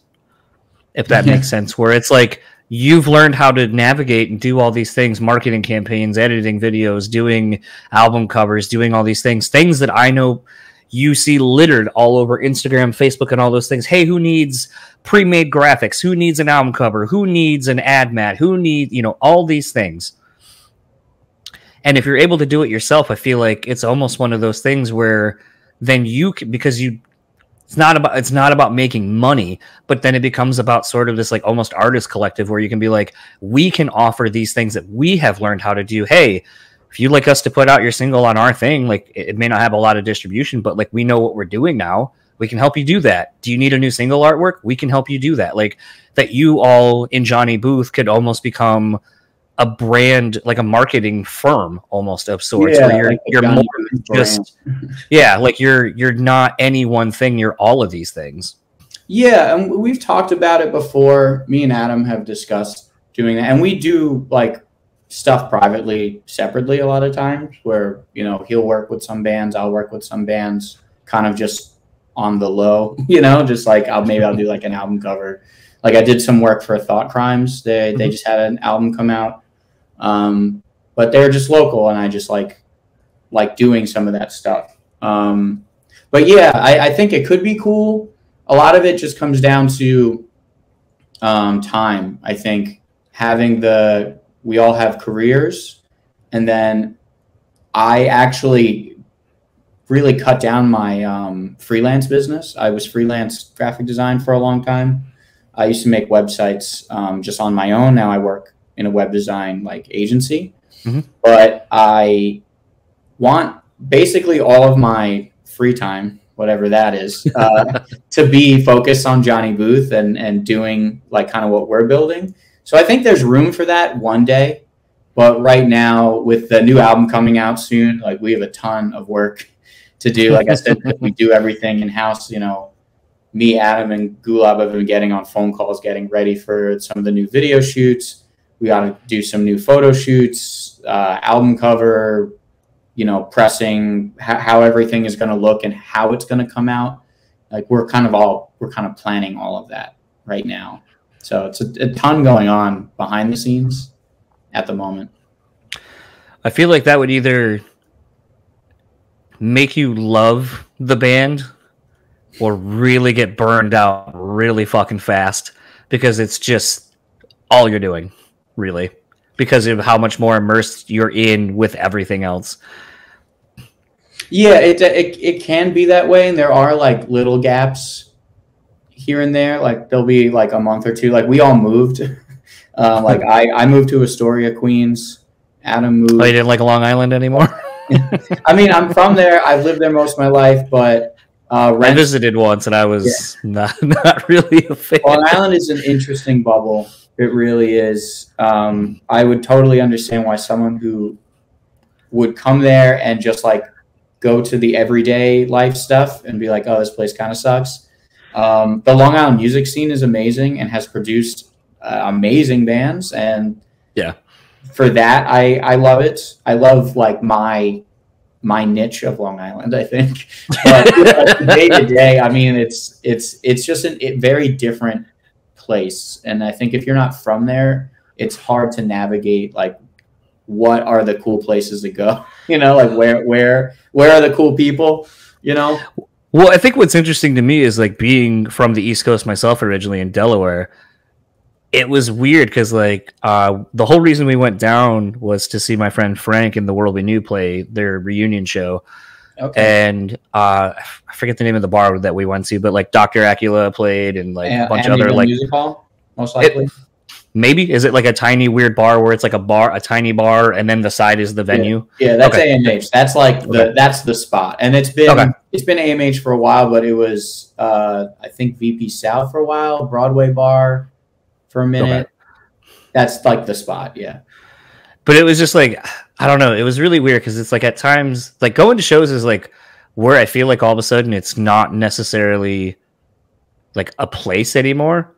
if that makes sense, where it's like you've learned how to navigate and do all these things, marketing campaigns, editing videos, doing album covers, doing all these things that I know you see littered all over Instagram, Facebook, and all those things. Hey, who needs pre-made graphics? Who needs an album cover? Who needs an ad mat? Who needs, you know, all these things. And if you're able to do it yourself, I feel like it's almost one of those things where then you can, because it's not about making money, but then it becomes about sort of this like almost artist collective where you can be like, we can offer these things that we have learned how to do. Hey, if you'd like us to put out your single on our thing, like it may not have a lot of distribution, but like we know what we're doing now. We can help you do that. Do you need a new single artwork? We can help you do that. Like that you all in Johnny Booth could almost become a brand, like a marketing firm almost of sorts. Yeah, where like you're more just, yeah, like you're not any one thing. You're all of these things. Yeah. And we've talked about it before. Me and Adam have discussed doing that. And we do like stuff privately, separately a lot of times where, you know, he'll work with some bands, I'll work with some bands, kind of just on the low, you know, just like I'll do like an album cover. Like I did some work for Thought Crimes. They just had an album come out, but they're just local, and I just like doing some of that stuff. But yeah, I think it could be cool. A lot of it just comes down to time. I think we all have careers, and then I actually really cut down my freelance business. I was freelance graphic design for a long time. I used to make websites just on my own. Now I work in a web design like agency, but I want basically all of my free time, whatever that is, to be focused on Johnny Booth and doing like kind of what we're building. So I think there's room for that one day. But right now, with the new album coming out soon, like we have a ton of work to do. Like I said, we do everything in house. You know, me, Adam, and Gulab have been getting on phone calls, getting ready for some of the new video shoots. We got to do some new photo shoots, album cover, you know, pressing, how everything is going to look and how it's going to come out. Like we're kind of planning all of that right now. So it's a ton going on behind the scenes at the moment. I feel like that would either make you love the band or really get burned out really fucking fast because it's just all you're doing, really, because of how much more immersed you're in with everything else. Yeah, it can be that way, and there are like little gaps here and there. Like there'll be like a month or two. Like we all moved. Like I moved to Astoria, Queens. Adam moved. Oh, you didn't like Long Island anymore? I mean, I'm from there. I've lived there most of my life, but I visited once, and I was not really a fan. Long Island is an interesting bubble. It really is. I would totally understand why someone who would come there and just like go to the everyday life stuff and be like, oh, this place kind of sucks. The Long Island music scene is amazing and has produced amazing bands, and for that I love it. I love like my niche of Long Island, I think. But day to day, I mean, it's just a very different place, and I think if you're not from there, it's hard to navigate like what are the cool places to go, you know, like where are the cool people, you know. Well, I think what's interesting to me is like being from the East Coast myself, originally in Delaware. It was weird because like the whole reason we went down was to see my friend Frank and The World We Knew play their reunion show. Okay. And I forget the name of the bar that we went to, but like Dr. Acula played and like a bunch of other like music hall, most likely. Maybe is it like a tiny weird bar where it's like a tiny bar, and then the side is the venue? Yeah, that's okay. AMH. That's like that's the spot, and it's been AMH for a while, but it was I think VP South for a while, Broadway bar for a minute. Okay. That's like the spot, yeah. But it was just like I don't know. It was really weird because it's like at times like going to shows is like where I feel like all of a sudden it's not necessarily like a place anymore.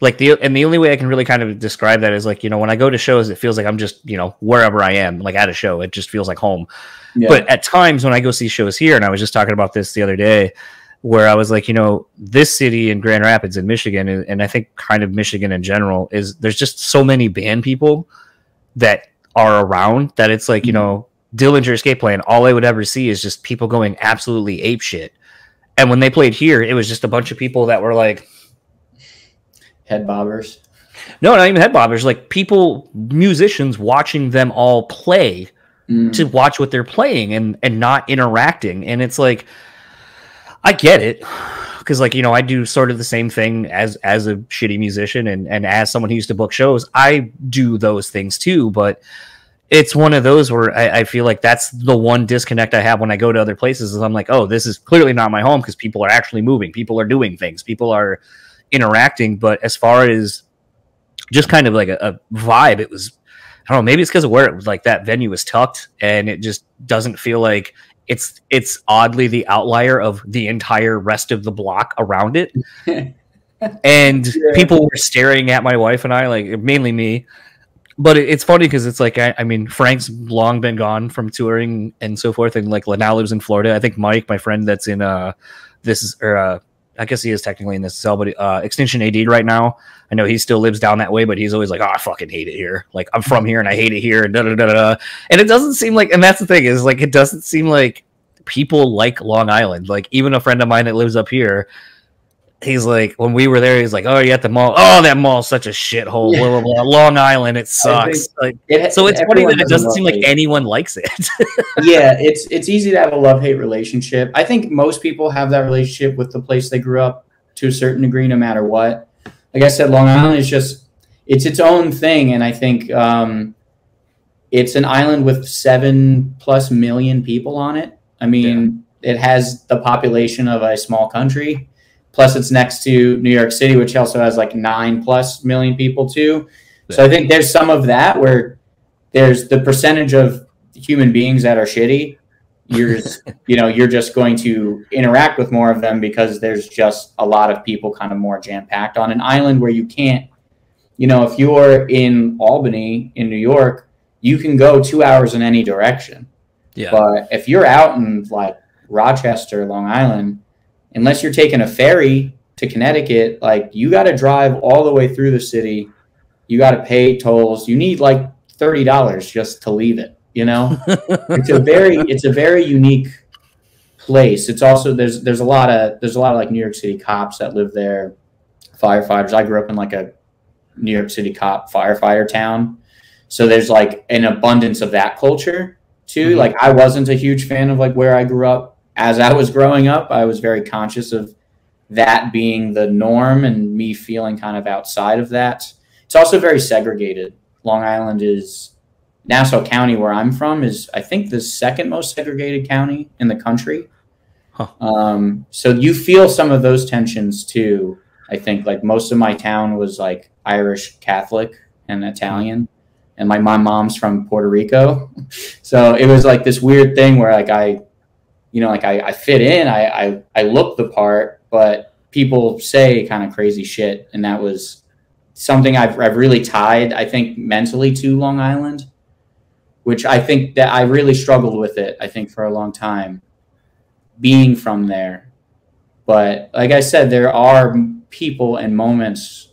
Like the only way I can really kind of describe that is like, you know, when I go to shows, it feels like I'm just, you know, wherever I am, like at a show, it just feels like home. Yeah. But at times when I go see shows here, and I was just talking about this the other day, where I was like, you know, this city in Grand Rapids in Michigan, and I think kind of Michigan in general, is there's just so many band people that are around that it's like, you know, Dillinger Escape Plan, all I would ever see is just people going absolutely apeshit. And when they played here, it was just a bunch of people that were like, head bobbers. No, not even head bobbers. Like people, musicians watching them all play to watch what they're playing and not interacting. And it's like, I get it. Because like, you know, I do sort of the same thing as a shitty musician and as someone who used to book shows, I do those things too. But it's one of those where I feel like that's the one disconnect I have when I go to other places is I'm like, oh, this is clearly not my home because people are actually moving. People are doing things. People are interacting. But as far as just kind of like a vibe, it was, I don't know, maybe it's because of where it was like that venue was tucked and it just doesn't feel like it's oddly the outlier of the entire rest of the block around it. And people were staring at my wife and I, like mainly me. But it's funny because it's like, I mean, Frank's long been gone from touring and so forth. And like now lives in Florida. I think Mike, my friend that's in I guess he is technically in this cell, but Extinction AD right now. I know he still lives down that way, but he's always like, oh, I fucking hate it here. Like I'm from here and I hate it here and da-da-da-da. And it doesn't seem like, and that's the thing is like, it doesn't seem like people like Long Island. Like even a friend of mine that lives up here, he's like, when we were there, he's like, oh, you're at the mall. Oh, that mall's such a shithole. Blah, blah, blah. Long Island, it sucks. Like, so it's funny that it doesn't seem like anyone likes it. Yeah, it's easy to have a love-hate relationship. I think most people have that relationship with the place they grew up to a certain degree, no matter what. Like I said, Long Island is just, it's its own thing. And I think it's an island with 7+ million people on it. I mean, it has the population of a small country. Plus, it's next to New York City, which also has like 9+ million people too. So I think there's some of that where there's the percentage of human beings that are shitty. You're just going to interact with more of them because there's just a lot of people kind of more jam-packed on an island where you can't, if you're in Albany in New York, you can go 2 hours in any direction. Yeah. But if you're out in like Rochester, Long Island, unless you're taking a ferry to Connecticut, like you got to drive all the way through the city. You got to pay tolls. You need like $30 just to leave it. It's a very unique place. It's also there's a lot of like New York City cops that live there, firefighters. I grew up in like a New York City cop firefighter town, so there's like an abundance of that culture too. Mm-hmm. Like I wasn't a huge fan of like where I grew up. As I was growing up, I was very conscious of that being the norm and me feeling kind of outside of that. It's also very segregated. Long Island is Nassau County, where I'm from, is I think the second most segregated county in the country. Huh. So you feel some of those tensions too. I think like most of my town was like Irish Catholic and Italian, and my mom's from Puerto Rico. So it was like this weird thing where like I fit in, I look the part, but people say kind of crazy shit, and that was something I've really tied, I think, mentally to Long Island, which I think that I really struggled with it, I think, for a long time, being from there. But like I said, there are people and moments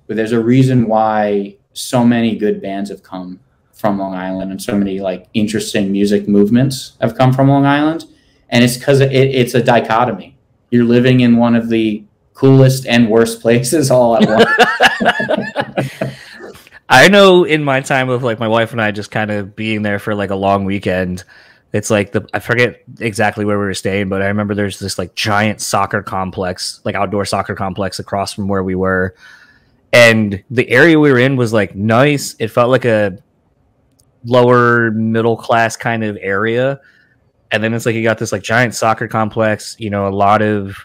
where there's a reason why so many good bands have come from Long Island and so many like interesting music movements have come from Long Island. And it's because it's a dichotomy. You're living in one of the coolest and worst places all at once. I know in my time of like my wife and I just kind of being there for like a long weekend, it's like I forget exactly where we were staying, but I remember there's this like giant soccer complex, like outdoor soccer complex across from where we were. And the area we were in was like nice. It felt like a lower middle class kind of area. And then it's like you got this like giant soccer complex, a lot of,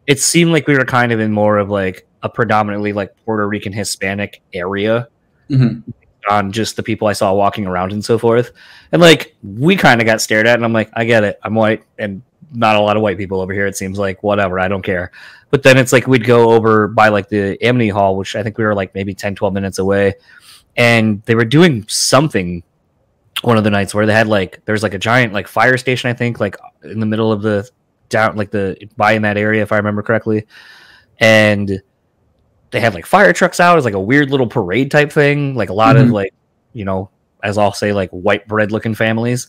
it seemed like we were kind of in more of like a predominantly like Puerto Rican Hispanic area. Mm-hmm. On just the people I saw walking around and so forth. And like we kind of got stared at, and I'm like, I get it, I'm white and not a lot of white people over here, it seems like, whatever, I don't care. But then it's like we'd go over by like the Amity Hall, which I think we were like maybe 10-12 minutes away, and they were doing something one of the nights where they had like there's like a giant like fire station, I think, like in the middle of the down like the by in that area, if I remember correctly. And they had like fire trucks out. It was like a weird little parade type thing, like a lot of like, as I'll say, like white bread looking families.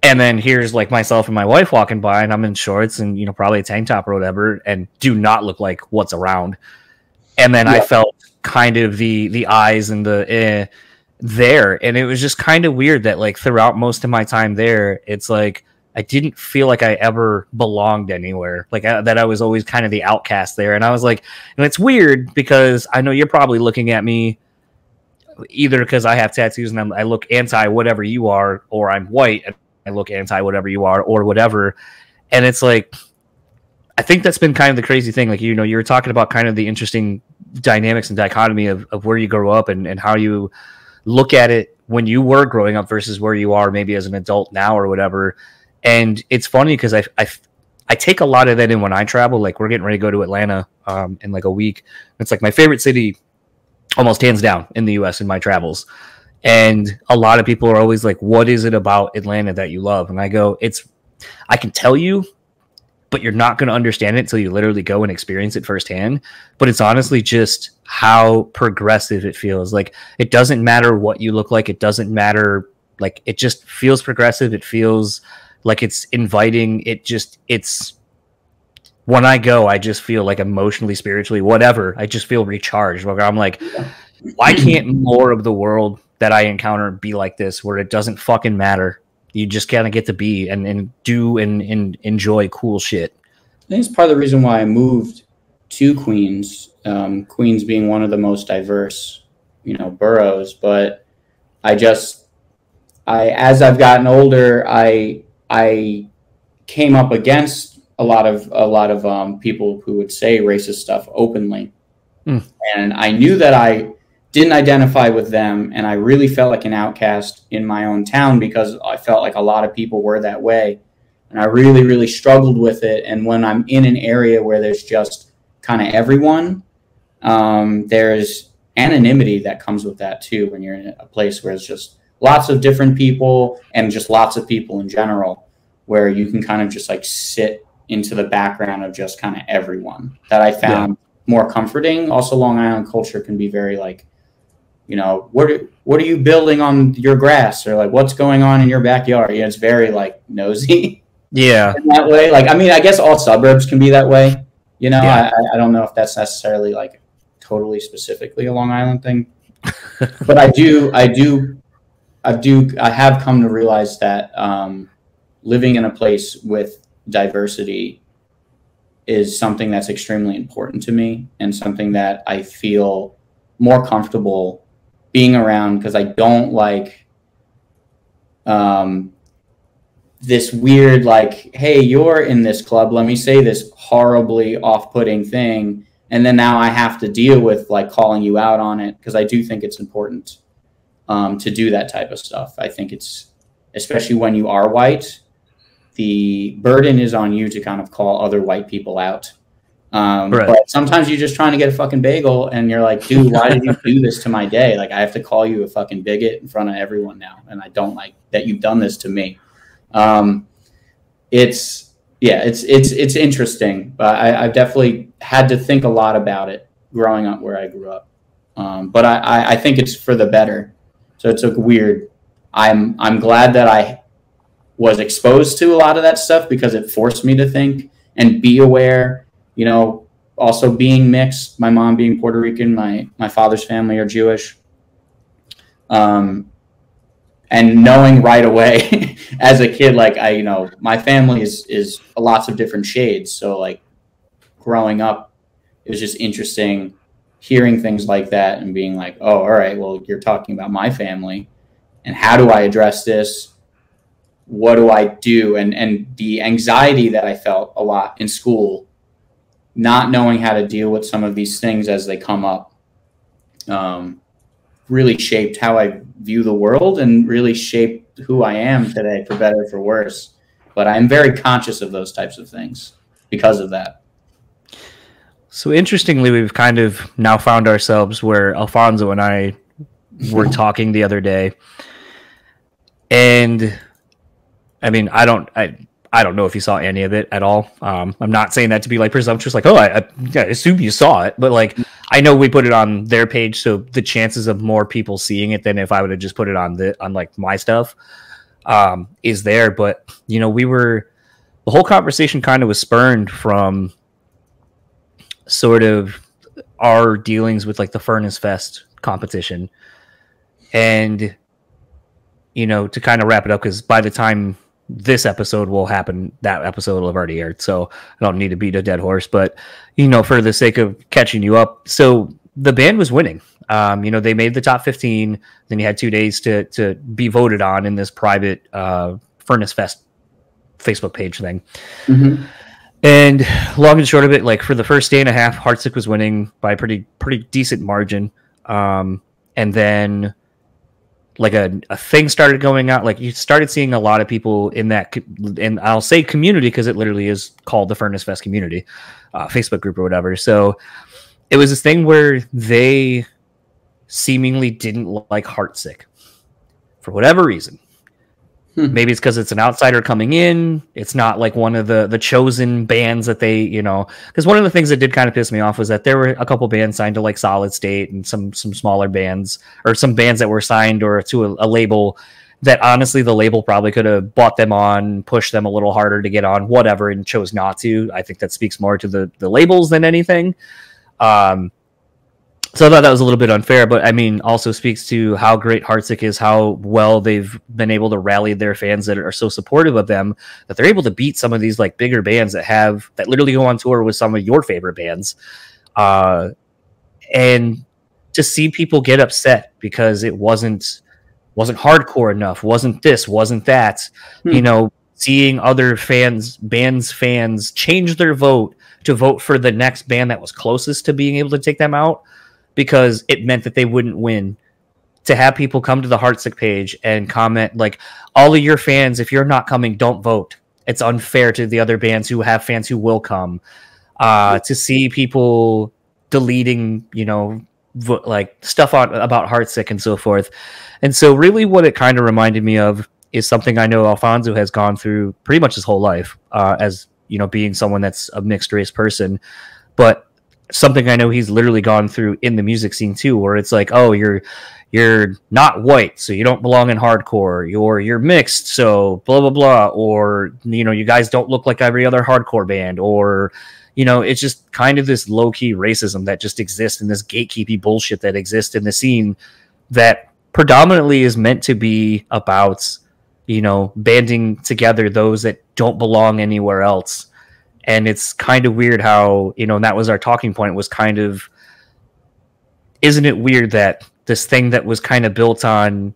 And then here's like myself and my wife walking by, and I'm in shorts and probably a tank top or whatever, and do not look like what's around. And then I felt kind of the eyes and the there, and it was just kind of weird that like throughout most of my time there, it's like I didn't feel like I ever belonged anywhere, like that I was always kind of the outcast there. And I was like, and it's weird because I know you're probably looking at me either because I have tattoos and I look anti whatever you are, or I'm white and I look anti whatever you are, or whatever. And it's like, I think that's been kind of the crazy thing. Like, you were talking about kind of the interesting dynamics and dichotomy of where you grow up and how you look at it when you were growing up versus where you are maybe as an adult now or whatever. And it's funny because I take a lot of that in when I travel. Like we're getting ready to go to Atlanta in like a week. It's like my favorite city, almost hands down, in the U.S. in my travels. And a lot of people are always like, "What is it about Atlanta that you love?" And I go, I can tell you, but you're not going to understand it until you literally go and experience it firsthand. But it's honestly just how progressive it feels. Like it doesn't matter what you look like. It doesn't matter. Like it just feels progressive. It feels like it's inviting. It's when I go, I just feel like emotionally, spiritually, whatever. I just feel recharged. Where I'm like, why can't more of the world that I encounter be like this, where it doesn't fucking matter? You just kind of get to be and do and enjoy cool shit. I think it's part of the reason why I moved to Queens. Queens being one of the most diverse, boroughs. But as I've gotten older, I came up against a lot of people who would say racist stuff openly, and I knew that I didn't identify with them, and I really felt like an outcast in my own town because I felt like a lot of people were that way, and I really, really struggled with it. And when I'm in an area where there's just kind of everyone, there's anonymity that comes with that too. When you're in a place where it's just lots of different people and just lots of people in general, where you can kind of just like sit into the background of just kind of everyone, that I found more comforting. Also, Long Island culture can be very like, you know, what are you building on your grass, or like what's going on in your backyard? Yeah, it's very like nosy. Yeah. In that way. Like, I mean, I guess all suburbs can be that way. You know, I don't know if that's necessarily like totally specifically a Long Island thing, but I have come to realize that living in a place with diversity is something that's extremely important to me, and something that I feel more comfortable being around, because I don't like this weird like, hey, you're in this club, let me say this horribly off-putting thing, and then now I have to deal with like calling you out on it, because I do think it's important to do that type of stuff. I think it's, especially when you are white, the burden is on you to kind of call other white people out. But sometimes you're just trying to get a fucking bagel, and you're like, dude, why did you do this to my day? Like, I have to call you a fucking bigot in front of everyone now, and I don't like that you've done this to me. It's interesting, but I've definitely had to think a lot about it growing up where I grew up. But I think it's for the better. So it's like weird. I'm glad that I was exposed to a lot of that stuff, because it forced me to think and be aware. You know, also being mixed, my mom being Puerto Rican, my father's family are Jewish. And knowing right away as a kid, like my family is lots of different shades. So like growing up, it was just interesting hearing things like that and being like, oh, all right, well, you're talking about my family, and how do I address this? What do I do? And the anxiety that I felt a lot in school, not knowing how to deal with some of these things as they come up, really shaped how I view the world, and really shaped who I am today, for better or for worse. But I'm very conscious of those types of things because of that. So interestingly, we've kind of now found ourselves where Alfonso and I were talking the other day, and I mean, I don't know if you saw any of it at all. I'm not saying that to be like presumptuous, like, oh, I assume you saw it, but like, I know we put it on their page, so the chances of more people seeing it than if I would have just put it on like my stuff is there. But the whole conversation kind of was spurned from sort of our dealings with like the Furnace Fest competition, and to kind of wrap it up, because by the time this episode will happen, that episode will have already aired, so I don't need to beat a dead horse. But for the sake of catching you up, so the band was winning. They made the top 15. Then you had 2 days to be voted on in this private Furnace Fest Facebook page thing. Mm-hmm. And long and short of it, like for the first day and a half, Heartsick was winning by a pretty decent margin. And then like a thing started going out. Like you started seeing a lot of people in that, and I'll say community because it literally is called the Furnace Fest community Facebook group or whatever. So it was this thing where they seemingly didn't like Heartsick for whatever reason. Maybe it's because it's an outsider coming in. It's not like one of the chosen bands that they, because one of the things that did kind of piss me off was that there were a couple bands signed to like Solid State and some smaller bands, or some bands that were signed or to a label that honestly the label probably could have bought them on, pushed them a little harder to get on, whatever, and chose not to. I think that speaks more to the labels than anything. So I thought that was a little bit unfair, but I mean, also speaks to how great Heartsick is, how well they've been able to rally their fans that are so supportive of them, that they're able to beat some of these like bigger bands that literally go on tour with some of your favorite bands. And to see people get upset because it wasn't hardcore enough, wasn't this, wasn't that, seeing other bands fans change their vote to vote for the next band that was closest to being able to take them out. because it meant that they wouldn't win. To have people come to the Heartsick page and comment like, all of your fans, if you're not coming, don't vote. It's unfair to the other bands who have fans who will come. To see people deleting, like stuff about Heartsick and so forth. And so really what it kind of reminded me of is something I know Alfonso has gone through pretty much his whole life, as, being someone that's a mixed race person. But something I know he's literally gone through in the music scene too, where it's like, oh, you're not white, so you don't belong in hardcore. You're mixed, so blah blah blah. Or you guys don't look like every other hardcore band. Or it's just kind of this low key racism that just exists, in this gatekeepy bullshit that exists in the scene that predominantly is meant to be about banding together those that don't belong anywhere else. And it's kind of weird how and that was our talking point, was kind of, isn't it weird that this thing that was kind of built on,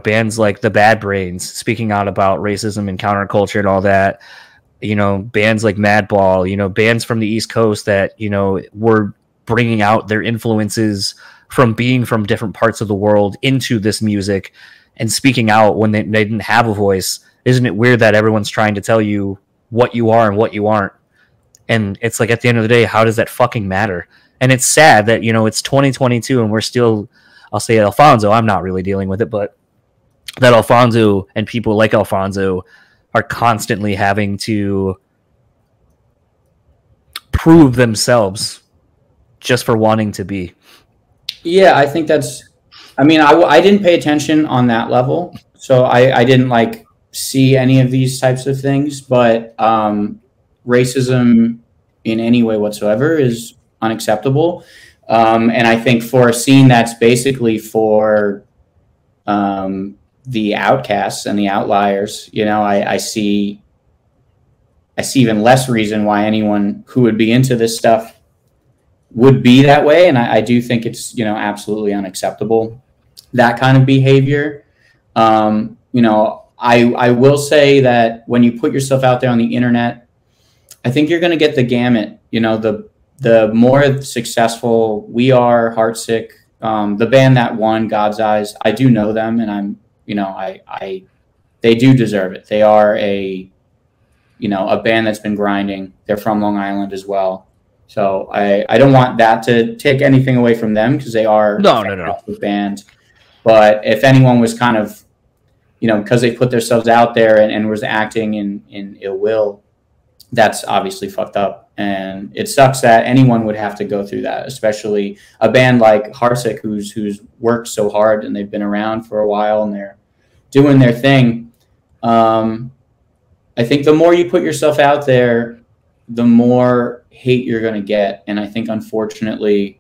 bands like the Bad Brains speaking out about racism and counterculture and all that, bands like Madball, bands from the East Coast that, were bringing out their influences from being from different parts of the world into this music and speaking out when they didn't have a voice. Isn't it weird that everyone's trying to tell you what you are and what you aren't? And it's like, at the end of the day, how does that fucking matter? And it's sad that, it's 2022 and we're still, I'll say Alfonso, I'm not really dealing with it, but that Alfonso and people like Alfonso are constantly having to prove themselves just for wanting to be. Yeah, I think that's, I didn't pay attention on that level. So I didn't see any of these types of things, but racism in any way whatsoever is unacceptable. And I think for a scene that's basically for the outcasts and the outliers, I see even less reason why anyone who would be into this stuff would be that way. And I do think it's, absolutely unacceptable, that kind of behavior. I will say that when you put yourself out there on the internet, I think you're going to get the gamut. The more successful we are, Heartsick, the band that won, God's Eyes, I do know them, and they do deserve it. They are a band that's been grinding. They're from Long Island as well. So I don't want that to take anything away from them, because they are a band. But if anyone was kind of, because they put themselves out there and was acting in ill will, that's obviously fucked up. And it sucks that anyone would have to go through that, especially a band like Heartsick, who's worked so hard and they've been around for a while and they're doing their thing. I think the more you put yourself out there, the more hate you're going to get. And I think, unfortunately,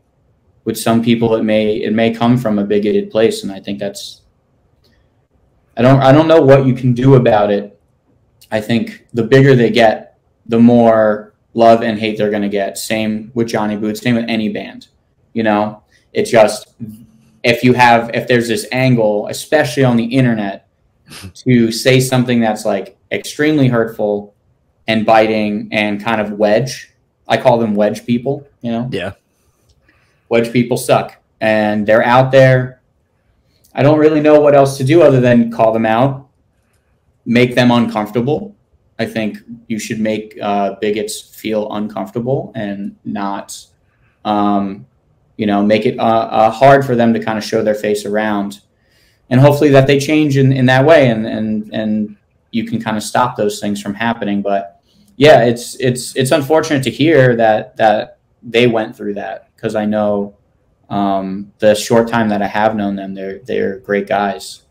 with some people, it may come from a bigoted place. And I think that's, I don't know what you can do about it. I think the bigger they get, the more love and hate they're going to get. Same with Johnny Boots, same with any band. It's just, if there's this angle, especially on the internet, to say something that's extremely hurtful and biting and kind of wedge. I call them wedge people, Yeah. Wedge people suck. And they're out there. I don't really know what else to do other than call them out, make them uncomfortable. I think you should make bigots feel uncomfortable and not, make it hard for them to kind of show their face around. And hopefully that they change in that way, and you can kind of stop those things from happening. But yeah, it's unfortunate to hear that they went through that, because I know the short time that I have known them, they're great guys,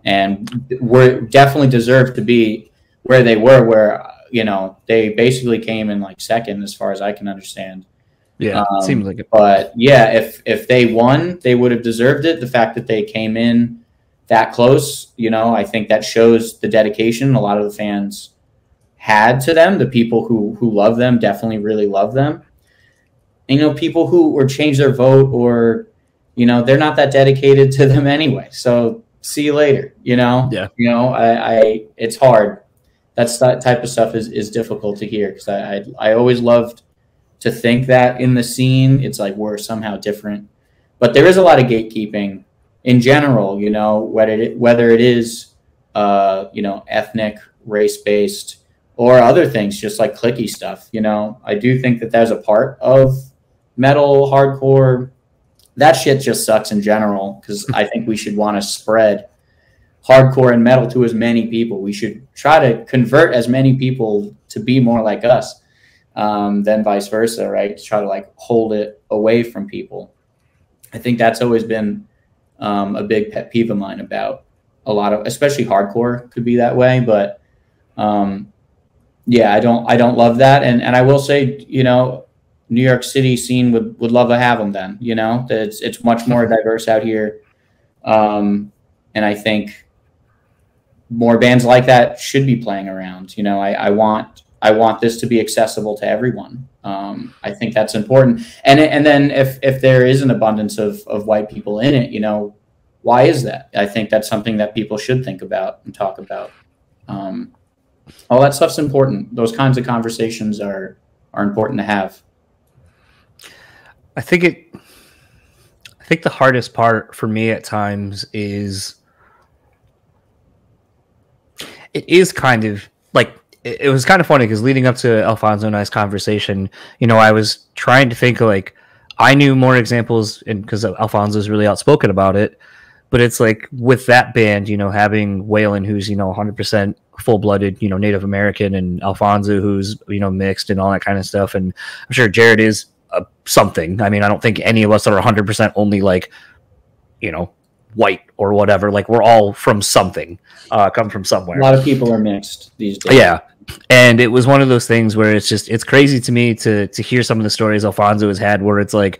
and were definitely deserved to be where they were, where they basically came in second, as far as I can understand. Yeah, seems like it. But yeah, if they won, they would have deserved it. The fact that they came in that close, I think that shows the dedication a lot of the fans had to them. The people who love them definitely really love them. And, people who or change their vote, or they're not that dedicated to them anyway. So see you later. Yeah. It's hard. That type of stuff is difficult to hear, because I always loved to think that in the scene it's we're somehow different. But there is a lot of gatekeeping in general, you know, whether it is, you know, ethnic, race-based, or other things, just like cliquey stuff. You know, I do think that there's a part of metal, hardcore, that shit just sucks in general, because I think we should want to spread hardcore and metal to as many people. We should try to convert as many people to be more like us, than vice versa, right? To try to like hold it away from people. I think that's always been a big pet peeve of mine about a lot of, especially hardcore could be that way. But yeah, I don't love that. And I will say, you know, New York City scene would love to have them then, you know, it's much more diverse out here. And I think more bands like that should be playing around. You know, I want this to be accessible to everyone. I think that's important. And then if there is an abundance of white people in it, you know, why is that? I think that's something that people should think about and talk about. All that stuff's important. Those kinds of conversations are important to have. I think the hardest part for me at times is it is kind of like, it was kind of funny because leading up to Alfonso and I's conversation, you know, I was trying to think like I knew more examples, and because Alfonso is really outspoken about it, but it's like with that band, you know, having Waylon, who's, you know, 100% full-blooded, you know, Native American, and Alfonso, who's, you know, mixed and all that kind of stuff. And I'm sure Jared is something. I mean, I don't think any of us are 100% only like, you know, white or whatever. Like we're all from something, come from somewhere. A lot of people are mixed these days. Yeah. And it was one of those things where it's crazy to me to hear some of the stories Alfonso has had, where it's like,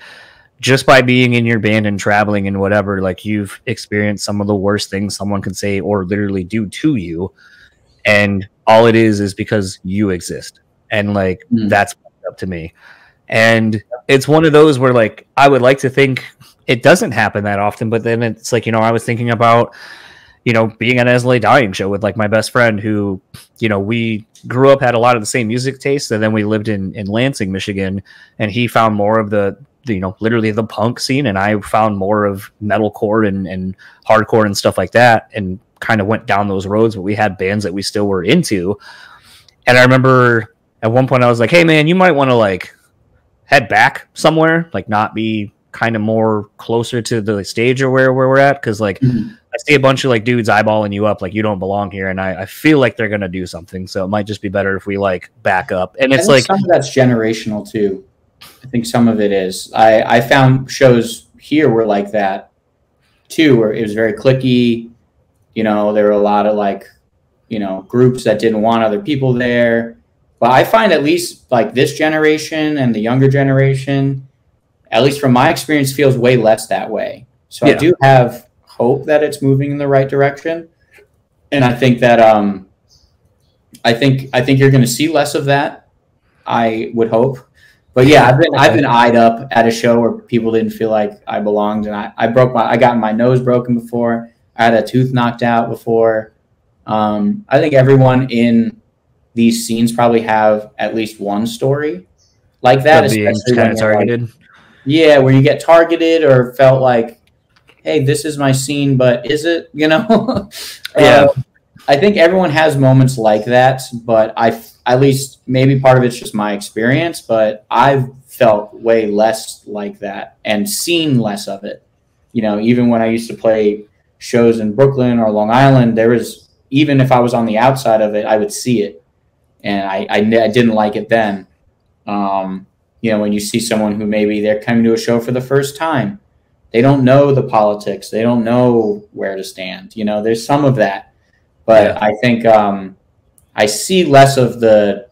just by being in your band and traveling and whatever, like you've experienced some of the worst things someone could say or literally do to you. And all it is because you exist. And like, that's up to me. And it's one of those where like, I would like to think it doesn't happen that often, but then it's like, you know, I was thinking about, you know, being at an SLA Dying show with like my best friend who, you know, we grew up, had a lot of the same music tastes. And then we lived in Lansing, Michigan, and he found more of the, you know, literally the punk scene. And I found more of metalcore and hardcore and stuff like that, and kind of went down those roads, but we had bands that we still were into. And I remember at one point I was like, hey man, you might want to like head back somewhere, like not be kind of more closer to the stage or where we're at. Cause like I see a bunch of like dudes eyeballing you up, like you don't belong here. And I feel like they're going to do something. So it might just be better if we like back up. And it's like, some of that's generational too. I think some of it is. I found shows here were like that too, where it was very cliquey. You know, there were a lot of like, you know, groups that didn't want other people there. But I find at least like this generation and the younger generation, at least from my experience, feels way less that way. So yeah. I do have hope that it's moving in the right direction. And I think that I think you're going to see less of that. I would hope. But yeah, I've been eyed up at a show where people didn't feel like I belonged, and I got my nose broken before. I had a tooth knocked out before. I think everyone in these scenes probably have at least one story like that, especially kind of targeted. Like, yeah, where you get targeted or felt like, hey, this is my scene, but is it? You know? Yeah. I think everyone has moments like that, but at least maybe part of it's just my experience, but I've felt way less like that and seen less of it. You know, even when I used to play shows in Brooklyn or Long Island, there was, even if I was on the outside of it, I would see it. And I didn't like it then. You know, when you see someone who maybe they're coming to a show for the first time, they don't know the politics. They don't know where to stand. You know, there's some of that. But yeah. I think I see less of the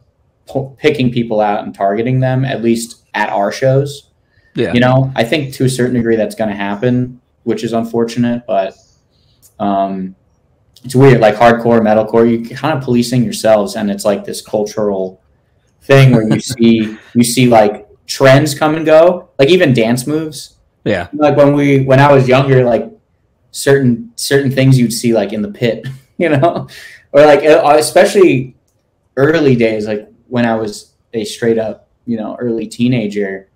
picking people out and targeting them, at least at our shows. Yeah. You know, I think to a certain degree that's going to happen, which is unfortunate. But it's weird, like hardcore, metalcore, you're kind of policing yourselves. And it's like this cultural thing where you see like trends come and go, like even dance moves. Yeah. Like when I was younger, like certain things you'd see like in the pit, you know, or like especially early days, like when I was a straight up, you know, early teenager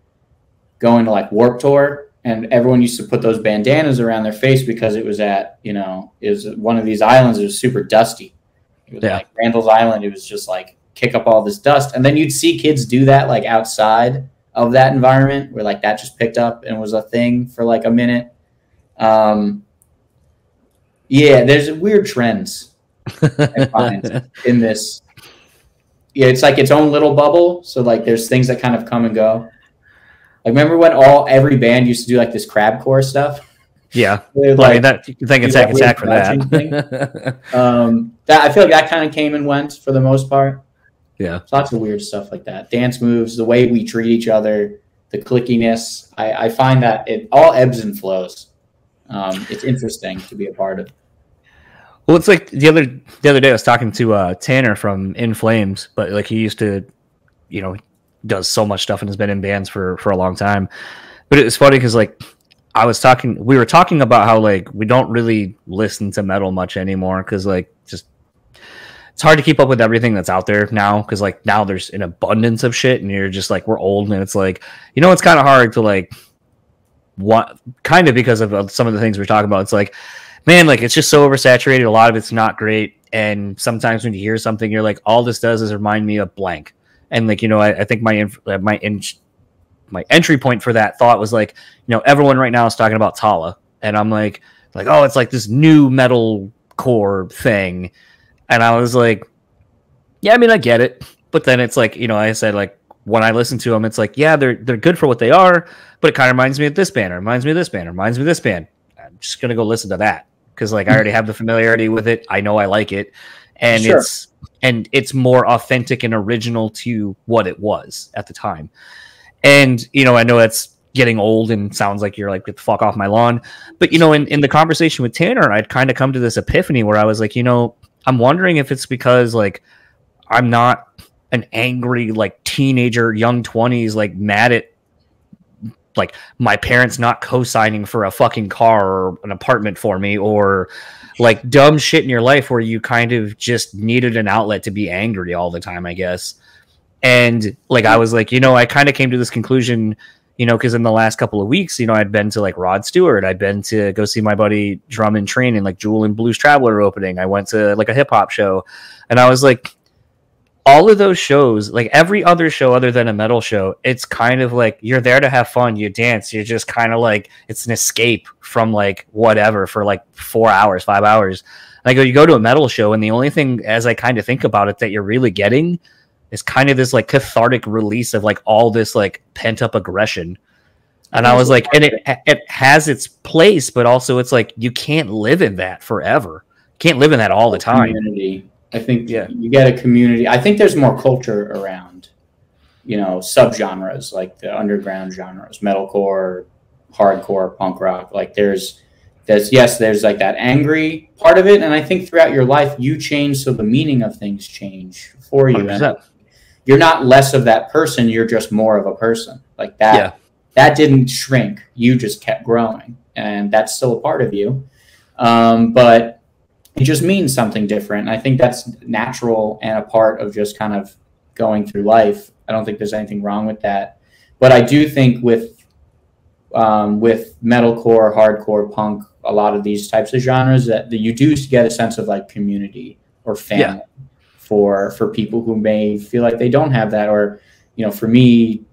going to like Warped Tour and everyone used to put those bandanas around their face because it was at, it was one of these islands. It was super dusty. It was like Randall's Island. It was just like kick up all this dust. And then you'd see kids do that like outside of that environment where like that just picked up and was a thing for like a minute. There's weird trends I find in this. Yeah, it's like its own little bubble. So like there's things that kind of come and go. Like remember when every band used to do like this crabcore stuff? Yeah, like that you think it's Sack for that. That I feel like that kind of came and went for the most part. Yeah, lots of weird stuff like that. Dance moves, the way we treat each other, the clickiness. I find that it all ebbs and flows. It's interesting to be a part of. Well, it's like the other day I was talking to Tanner from In Flames, but like he used to, does so much stuff and has been in bands for a long time. But it was funny because like we were talking about how like we don't really listen to metal much anymore because like just it's hard to keep up with everything that's out there now because like now there's an abundance of shit and you're just like we're old and it's like it's kind of hard to like what kind of because of some of the things we're talking about. It's like, man, like it's just so oversaturated. A lot of it's not great, and sometimes when you hear something, you're like, all this does is remind me of blank. And like I think my entry point for that thought was like, everyone right now is talking about Tala, and I'm like, oh, it's like this new metal core thing, and I was like, yeah, I mean, I get it, but then it's like, I said like when I listen to them, it's like, yeah, they're good for what they are, but it kind of reminds me of this band, or reminds me of this band, or reminds me of this band. I'm just gonna go listen to that because like I already have the familiarity with it. I know I like it, and sure. it's more authentic and original to what it was at the time. And I know that's getting old and sounds like you're like, get the fuck off my lawn. But in the conversation with Tanner, I'd kind of come to this epiphany where I was like, I'm wondering if it's because like I'm not an angry like teenager, young 20s, like mad at like my parents not co-signing for a fucking car or an apartment for me, or like dumb shit in your life where you kind of just needed an outlet to be angry all the time, I guess. And like I was like, I kind of came to this conclusion, because in the last couple of weeks, I'd been to like Rod Stewart, I'd been to go see my buddy Drum and Train and like Jewel and Blues Traveler opening. I went to like a hip hop show, and I was like, all of those shows, like every other show other than a metal show, it's kind of like you're there to have fun, you dance, you're just kind of like it's an escape from like whatever for like 4 hours, 5 hours. And I go, you go to a metal show, and the only thing, as I kind of think about it, that you're really getting is kind of this like cathartic release of like all this like pent up aggression. And I was like, and it has its place, but also it's like you can't live in that forever. You can't live in that all the time. Community. I think you get a community. I think there's more culture around, subgenres like the underground genres, metalcore, hardcore, punk rock. Like there's like that angry part of it. And I think throughout your life you change. So the meaning of things change for you. 100%. And you're not less of that person. You're just more of a person like that. Yeah. That didn't shrink. You just kept growing, and that's still a part of you. But it just means something different. And I think that's natural and a part of just kind of going through life. I don't think there's anything wrong with that. But I do think with metalcore, hardcore, punk, a lot of these types of genres that you do get a sense of like community or family for people who may feel like they don't have that. Or, for me,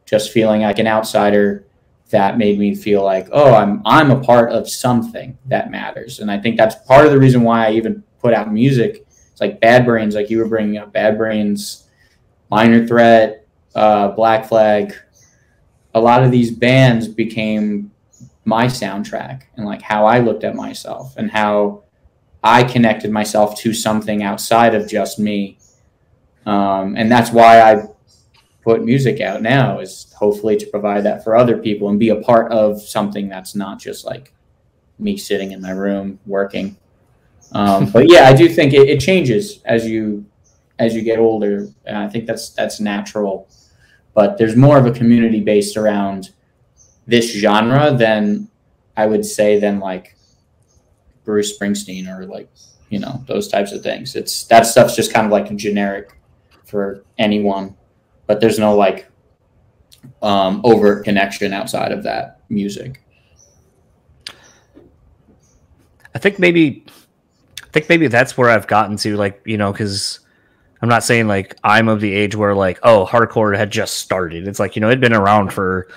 just feeling like an outsider, that made me feel like, oh, I'm a part of something that matters. And I think that's part of the reason why I even put out music. It's like Bad Brains, like you were bringing up, Bad Brains, Minor Threat, Black Flag. A lot of these bands became my soundtrack and like how I looked at myself and how I connected myself to something outside of just me. And that's why I put music out now, is hopefully to provide that for other people and be a part of something that's not just like me sitting in my room working. But yeah, I do think it changes as you get older, and I think that's natural. But there's more of a community based around this genre than I would say than like Bruce Springsteen or like those types of things. That stuff's just kind of like generic for anyone. But there's no like overt connection outside of that. music. I think maybe that's where I've gotten to, like, you know, because I'm not saying like I'm of the age where like, oh, hardcore had just started. It's like, you know, it'd been around for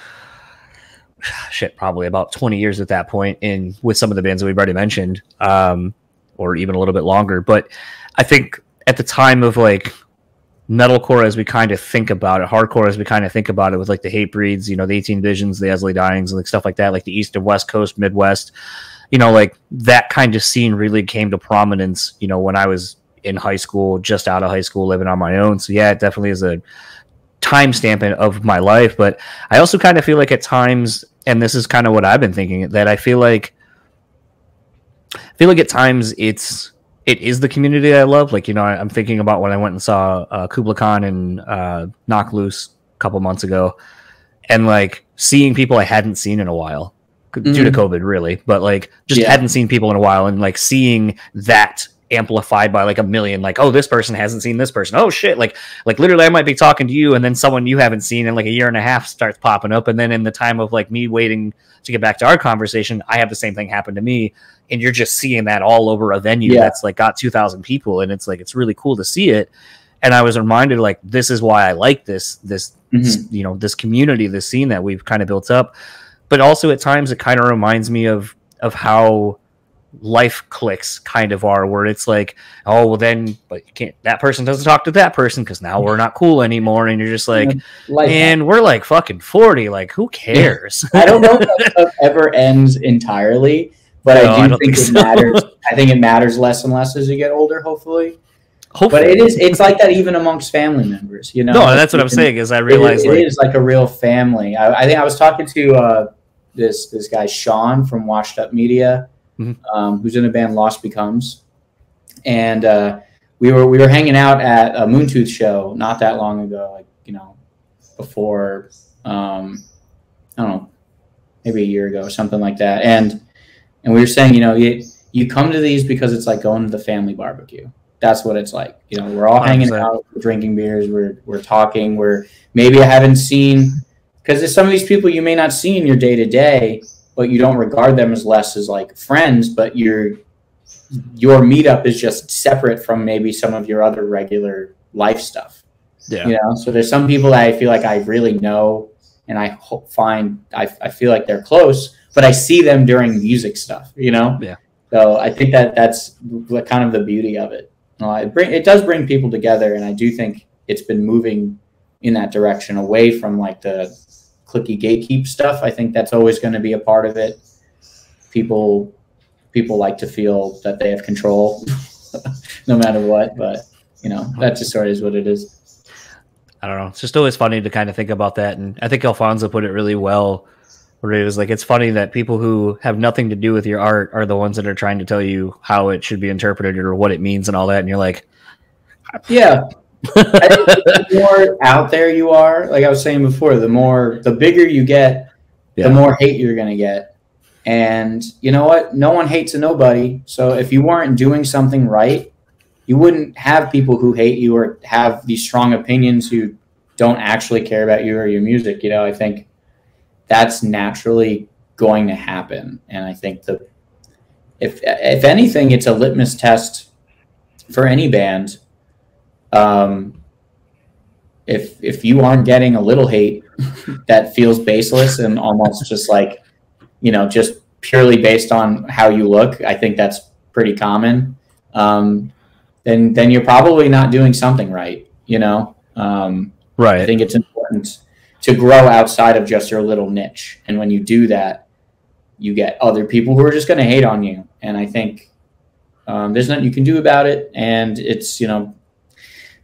probably about 20 years at that point, in with some of the bands that we've already mentioned, or even a little bit longer. But I think at the time of like metalcore, as we kind of think about it, hardcore as we kind of think about it, with like the Hatebreeds, you know, the 18 Visions, the Asli Dyings, and like stuff like that, like the East and West Coast, Midwest, you know, like that kind of scene really came to prominence, you know, when I was in high school, just out of high school, living on my own. So yeah, it definitely is a timestamp of my life. But I also kind of feel like at times, and this is kind of what I've been thinking, that I feel like at times it is the community I love. Like, you know, I'm thinking about when I went and saw Kubla Khan and Knock Loose a couple months ago, and like seeing people I hadn't seen in a while due to COVID, really, but like just hadn't seen people in a while, and like seeing that amplified by like a million, like, oh, this person hasn't seen this person, oh shit, like literally I might be talking to you, and then someone you haven't seen in like a year and a half starts popping up, and then in the time of like me waiting to get back to our conversation, I have the same thing happen to me, and you're just seeing that all over a venue that's like got 2,000 people, and it's like, it's really cool to see it. And I was reminded, like, this is why I like this you know, this community, this scene that we've kind of built up. But also at times it kind of reminds me of how life clicks kind of are, where it's like, oh, well then, but you can't, that person doesn't talk to that person because now we're not cool anymore, and you're just like, man, we're like fucking 40, like who cares? I don't know if that stuff ever ends entirely, but I do think it matters. I think it matters less and less as you get older, hopefully. But it's like that even amongst family members, you know. No, that's what I'm saying, is I realize it is like a real family. I think I was talking to this guy Sean from Washed Up Media, who's in a band Lost Becomes, and we were hanging out at a Moontooth show not that long ago, like, you know, before I don't know, maybe a year ago or something like that, and we were saying, you know, you come to these because it's like going to the family barbecue. That's what it's like. You know, we're all 100%. Hanging out, we're drinking beers, we're talking, maybe I haven't seen, because there's some of these people you may not see in your day to day, but you don't regard them as less as like friends, but your meetup is just separate from maybe some of your other regular life stuff. Yeah. You know, so there's some people that I feel like I really know, and I feel like they're close, but I see them during music stuff, you know? Yeah. So I think that's kind of the beauty of it. It does bring people together, and I do think it's been moving in that direction, away from like the cliquey gatekeep stuff. I think that's always going to be a part of it. People like to feel that they have control no matter what, but you know, that just sort of is what it is. I don't know. It's just always funny to kind of think about that, and I think Alfonso put it really well, where it was like, it's funny that people who have nothing to do with your art are the ones that are trying to tell you how it should be interpreted or what it means and all that. And you're like, yeah. I think the more out there you are, like I was saying before, the bigger you get, the more hate you're going to get. And you know what? No one hates a nobody. So if you weren't doing something right, you wouldn't have people who hate you or have these strong opinions who don't actually care about you or your music. You know, I think that's naturally going to happen. And I think if anything, it's a litmus test for any band. If you aren't getting a little hate that feels baseless and almost just like, you know, just purely based on how you look, I think that's pretty common. Then you're probably not doing something right, you know? Right. I think it's important to grow outside of just your little niche. And when you do that, you get other people who are just going to hate on you. And I think there's nothing you can do about it. And it's, you know,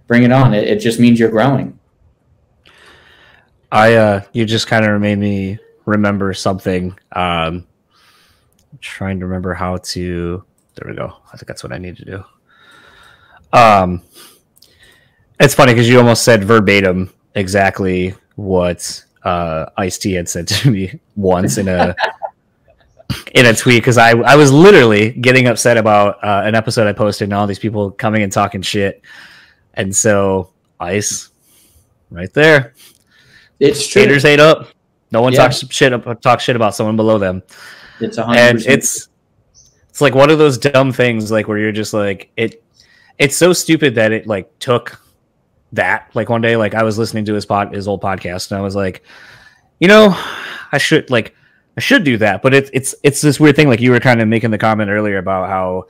bring it on. It just means you're growing. You just kind of made me remember something. Trying to remember how to, there we go. I think that's what I need to do. It's funny because you almost said verbatim exactly what Ice-T had said to me once in a tweet, because I was literally getting upset about an episode I posted and all these people coming and talking shit. And so Ice, right there. It's true. Haters hate up. No one talks shit about someone below them. It's 100%. And it's like one of those dumb things, like where you're just like it's so stupid that it like took that. Like one day, like I was listening to his old podcast, and I was like, you know, I should do that. But it's this weird thing. Like you were kind of making the comment earlier about how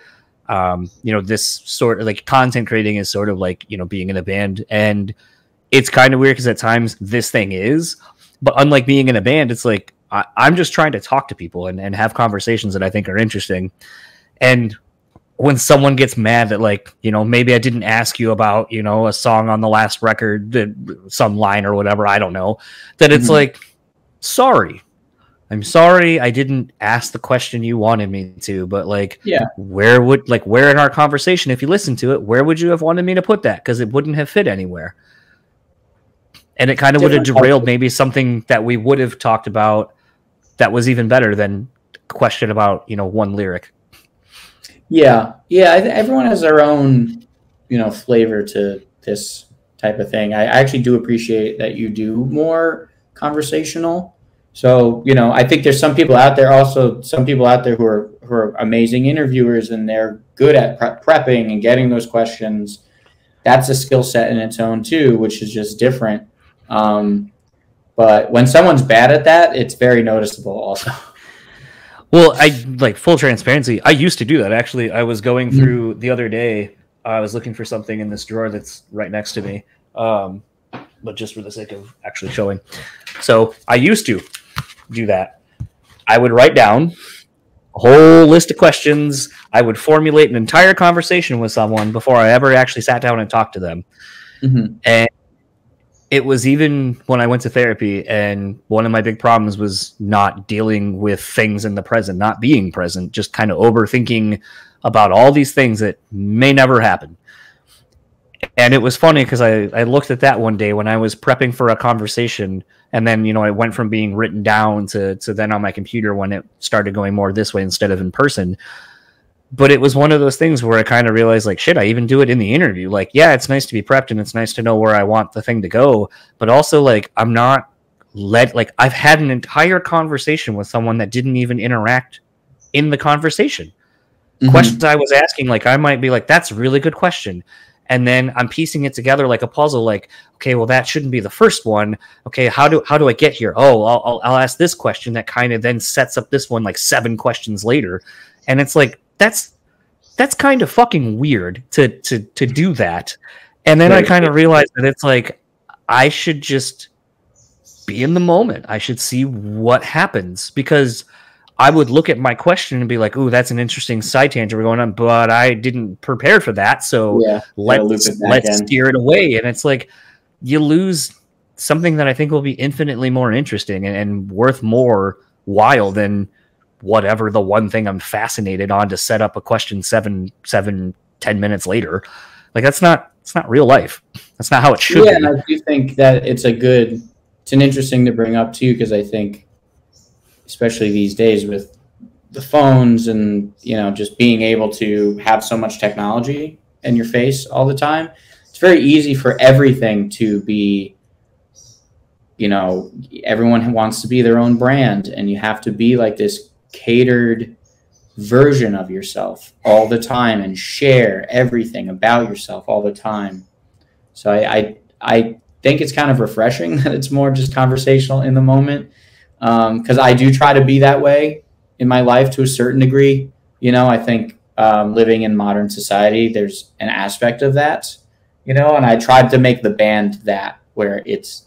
you know, this sort of like content creating is sort of like, you know, being in a band, and it's kind of weird because at times this thing is, but unlike being in a band, it's like I'm just trying to talk to people and have conversations that I think are interesting. And when someone gets mad that, like, you know, maybe I didn't ask you about, you know, a song on the last record, some line or whatever, I don't know, that it's like, sorry, I'm sorry I didn't ask the question you wanted me to, but like, where in our conversation, if you listen to it, where would you have wanted me to put that? Because it wouldn't have fit anywhere. And it kind of would have derailed maybe something that we would have talked about that was even better than a question about, you know, one lyric. Yeah. Everyone has their own, you know, flavor to this type of thing. I actually do appreciate that you do more conversational. So, you know, I think there's some people out there who are amazing interviewers, and they're good at prepping and getting those questions. That's a skill set in its own too, which is just different. But when someone's bad at that, it's very noticeable also. Well, I like full transparency. I used to do that. Actually, I was going through the other day. I was looking for something in this drawer that's right next to me. But just for the sake of actually showing. So I used to do that. I would write down a whole list of questions. I would formulate an entire conversation with someone before I ever actually sat down and talked to them. And it was even when I went to therapy, and one of my big problems was not dealing with things in the present, not being present, just kind of overthinking about all these things that may never happen. And it was funny because I looked at that one day when I was prepping for a conversation, and then, you know, it went from being written down to then on my computer when it started going more this way instead of in person. But it was one of those things where I kind of realized, like, shit, I even do it in the interview. Like, yeah, it's nice to be prepped and it's nice to know where I want the thing to go. But also, like, I'm not I've had an entire conversation with someone that didn't even interact in the conversation. Questions I was asking, like, I might be like, that's a really good question. And then I'm piecing it together like a puzzle. Like, okay, well, that shouldn't be the first one. Okay, how do I get here? Oh, I'll ask this question that kind of then sets up this one like 7 questions later. And it's like, that's kind of fucking weird to do that. And then I kind of realized that it's like, I should just be in the moment. I should see what happens, because I would look at my question and be like, ooh, that's an interesting side tangent we're going on, but I didn't prepare for that. So let's steer it away. And it's like, you lose something that I think will be infinitely more interesting and worth more while than whatever the one thing I'm fascinated on to set up a question 10 minutes later. Like, it's not real life. That's not how it should be. And I do think that it's an interesting to bring up too, because I think, especially these days with the phones and, you know, just being able to have so much technology in your face all the time, it's very easy for everything to be, you know, everyone wants to be their own brand, and you have to be like this catered version of yourself all the time and share everything about yourself all the time. So I think it's kind of refreshing that it's more just conversational in the moment, because I do try to be that way in my life to a certain degree. You know, I think living in modern society, there's an aspect of that, you know, and I tried to make the band that, where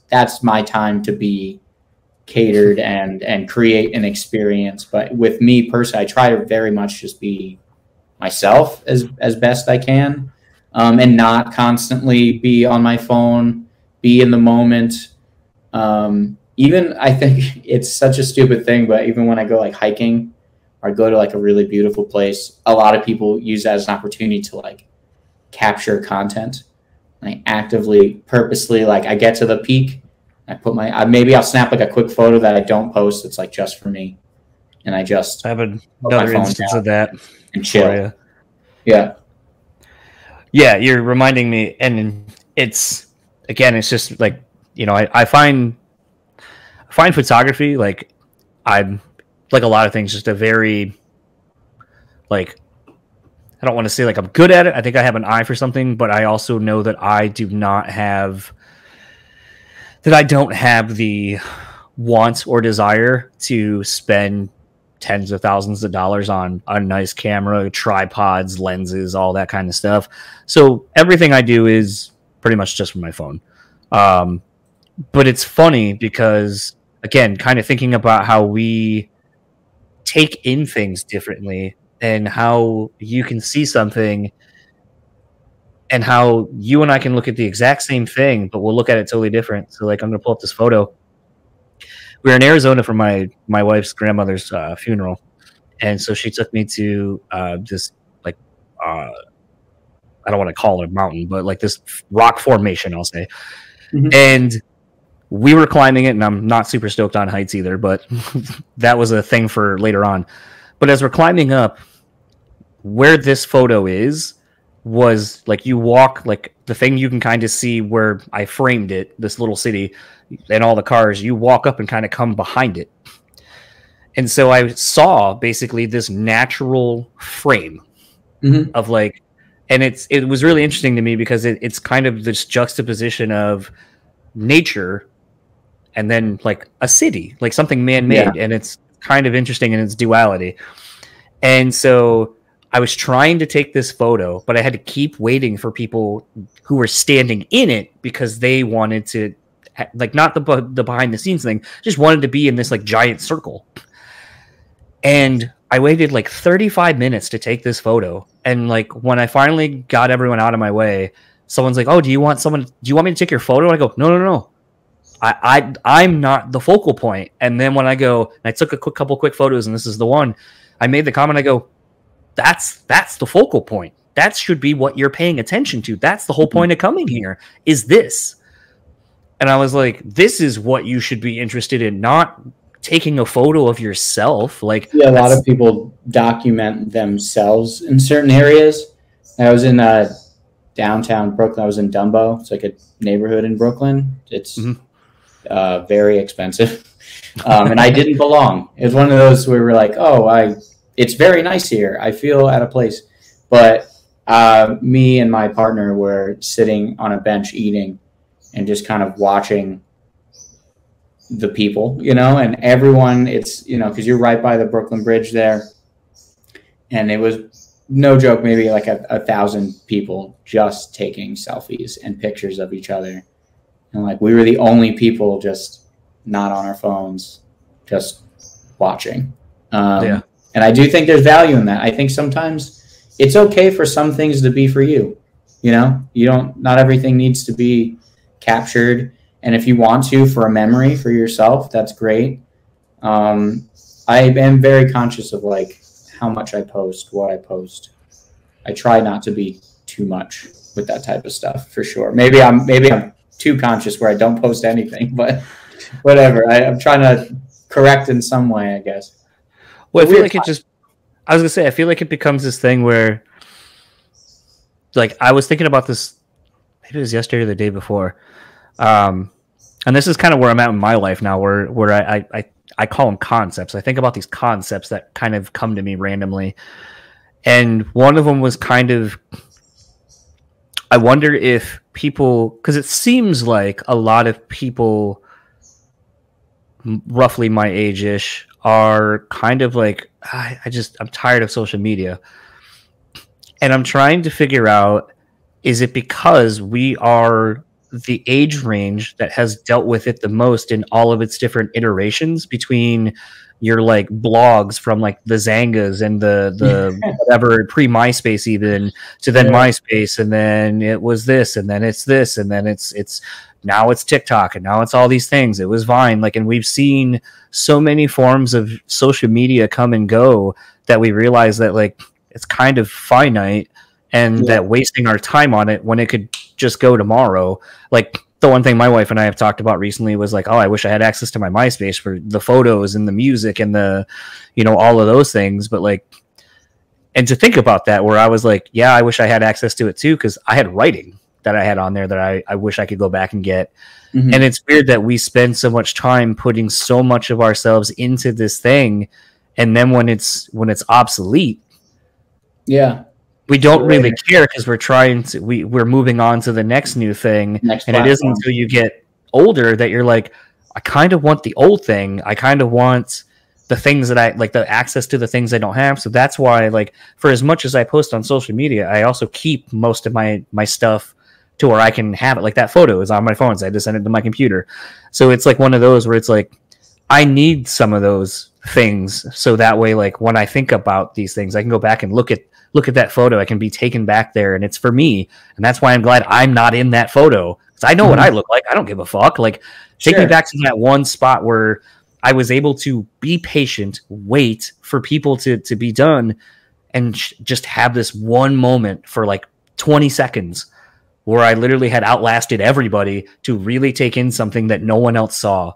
that's my time to be catered and create an experience. But with me personally, I try to very much just be myself as best I can, and not constantly be on my phone, be in the moment. Even, I think it's such a stupid thing, but even when I go like hiking or go to like a really beautiful place, a lot of people use that as an opportunity to like capture content. Like actively, purposely, like I get to the peak, I put maybe I'll snap like a quick photo that I don't post. It's like just for me, and I just have another instance of that and chill. Yeah, you're reminding me, and it's just like, you know, I find find photography, like, I'm like a lot of things, just a very, like, I don't want to say like I'm good at it. I think I have an eye for something, but I also know that I don't have the want or desire to spend tens of thousands of dollars on a nice camera, tripods, lenses, all that kind of stuff. So everything I do is pretty much just from my phone. But it's funny because, again, kind of thinking about how we take in things differently, and how you can see something and how you and I can look at the exact same thing, but we'll look at it totally different. So, like, I'm going to pull up this photo. We were in Arizona for my wife's grandmother's funeral. And so she took me to this, like, I don't want to call it a mountain, but like this rock formation, I'll say. Mm-hmm. And we were climbing it, and I'm not super stoked on heights either, but that was a thing for later on. But as we're climbing up, where this photo was like, you walk, like, the thing you can kind of see where I framed it, this little city and all the cars, you walk up and kind of come behind it. And so I saw basically this natural frame of, like, and it was really interesting to me because it's kind of this juxtaposition of nature and then like a city, like something man-made. And it's kind of interesting in its duality. And so I was trying to take this photo, but I had to keep waiting for people who were standing in it because they wanted to, like, not the behind the scenes thing, just wanted to be in this like giant circle. And I waited like 35 minutes to take this photo. And like, when I finally got everyone out of my way, someone's like, "Oh, do you want me to take your photo?" And I go, no. I'm not the focal point. And then when I go, and I took a couple quick photos, and this is the one, I made the comment, I go, that's the focal point. That should be what you're paying attention to. That's the whole point of coming here, is this. And I was like, this is what you should be interested in, not taking a photo of yourself. Like, yeah, a lot of people document themselves in certain areas. I was in downtown Brooklyn. I was in Dumbo. It's like a neighborhood in Brooklyn. It's very expensive. And I didn't belong. It was one of those where we're like, it's very nice here. I feel at a place. But me and my partner were sitting on a bench eating and just kind of watching the people, and everyone, it's, because you're right by the Brooklyn Bridge there. And it was, no joke, maybe like 1,000 people just taking selfies and pictures of each other. And like, we were the only people just not on our phones, just watching. And I do think there's value in that. I think sometimes it's okay for some things to be for you. Not everything needs to be captured. And if you want to, for a memory for yourself, that's great. I am very conscious of like how much I post, what I post. I try not to be too much with that type of stuff, for sure. Maybe I'm too conscious where I don't post anything, but whatever. I'm trying to correct in some way, I guess. Well, I feel like I feel like it becomes this thing where, like, I was thinking about this, maybe it was yesterday or the day before. And this is kind of where I'm at in my life now, where I call them concepts. I think about these concepts that kind of come to me randomly. And one of them was kind of, I wonder if people, because it seems like a lot of people roughly my age-ish are kind of like, I'm tired of social media. And I'm trying to figure out, is it because we are the age range that has dealt with it the most in all of its different iterations, between your like blogs from like the Zangas and the whatever pre-MySpace even, to then MySpace, and then it was this, and then it's this, and then it's now it's TikTok, and now it's all these things. It was Vine, like, and we've seen so many forms of social media come and go that we realize that like it's kind of finite, and that wasting our time on it when it could just go tomorrow. Like, the one thing my wife and I have talked about recently was like, oh, I wish I had access to my MySpace for the photos and the music and the, all of those things. But like, and to think about that, where I was like, yeah, I wish I had access to it too, because I had writing. that I had on there that I wish I could go back and get. Mhm. And it's weird that we spend so much time putting so much of ourselves into this thing, and then when it's obsolete, Yeah. we don't really care because we're moving on to the next new thing. Next And it isn't platform. until you get older that you're like, I kind of want the old thing. I kind of want the things that I like, the access to the things I don't have. So that's why, like, for as much as I post on social media, I also keep most of my stuff to where I can have it. Like that photo is on my phone, so I just send it to my computer. So it's like one of those where it's like, I need some of those things. So that way, like when I think about these things, I can go back and look at that photo. I can be taken back there, and it's for me. And that's why I'm glad I'm not in that photo, because I know what I look like. I don't give a fuck. Like, take me back to that one spot where I was able to be patient, wait for people to be done, and just have this one moment for like 20 seconds where I literally had outlasted everybody to really take in something that no one else saw,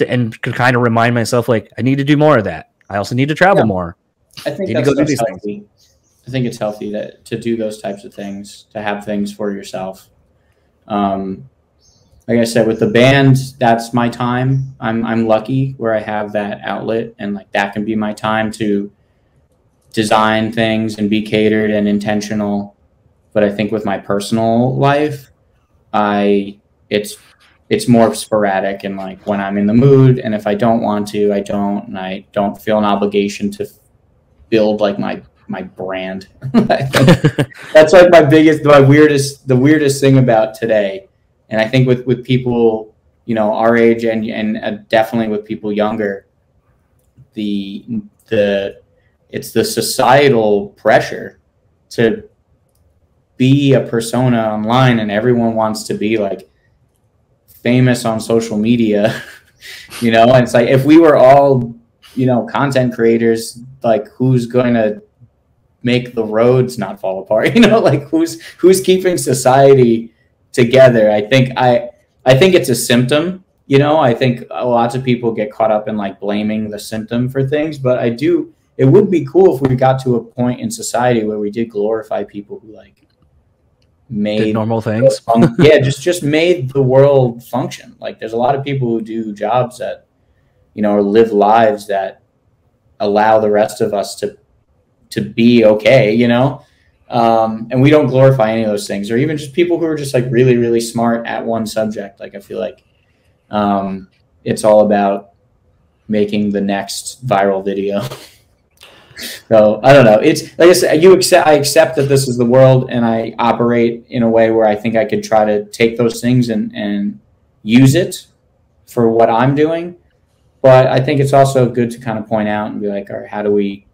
and could kind of remind myself, like, I need to do more of that. I also need to travel more. I think need to go do these healthy. things. I think it's healthy to do those types of things, to have things for yourself. Like I said, with the band, that's my time. I'm lucky where I have that outlet, and like that can be my time to design things and be catered and intentional. But I think with my personal life, it's more sporadic, and like when I'm in the mood, and if I don't want to, I don't, and I don't feel an obligation to build like my brand. That's like the weirdest thing about today. And I think with people, you know, our age and definitely with people younger, it's the societal pressure to be a persona online, and everyone wants to be like famous on social media, you know. And it's like, if we were all, you know, content creators, like who's going to make the roads not fall apart? You know, like who's keeping society together? I think it's a symptom. You know, I think lots of people get caught up in like blaming the symptom for things, but it would be cool if we got to a point in society where we did glorify people who like made normal things. Yeah, just made the world function. Like there's a lot of people who do jobs that, you know, or live lives that allow the rest of us to be okay, you know. And we don't glorify any of those things, or even just people who are just like really, really smart at one subject. Like I feel like it's all about making the next viral video. So I don't know. It's like I said, I accept that this is the world, and I operate in a way where I think I could try to take those things and use it for what I'm doing. But I think it's also good to kind of point out and be like, all right, how do we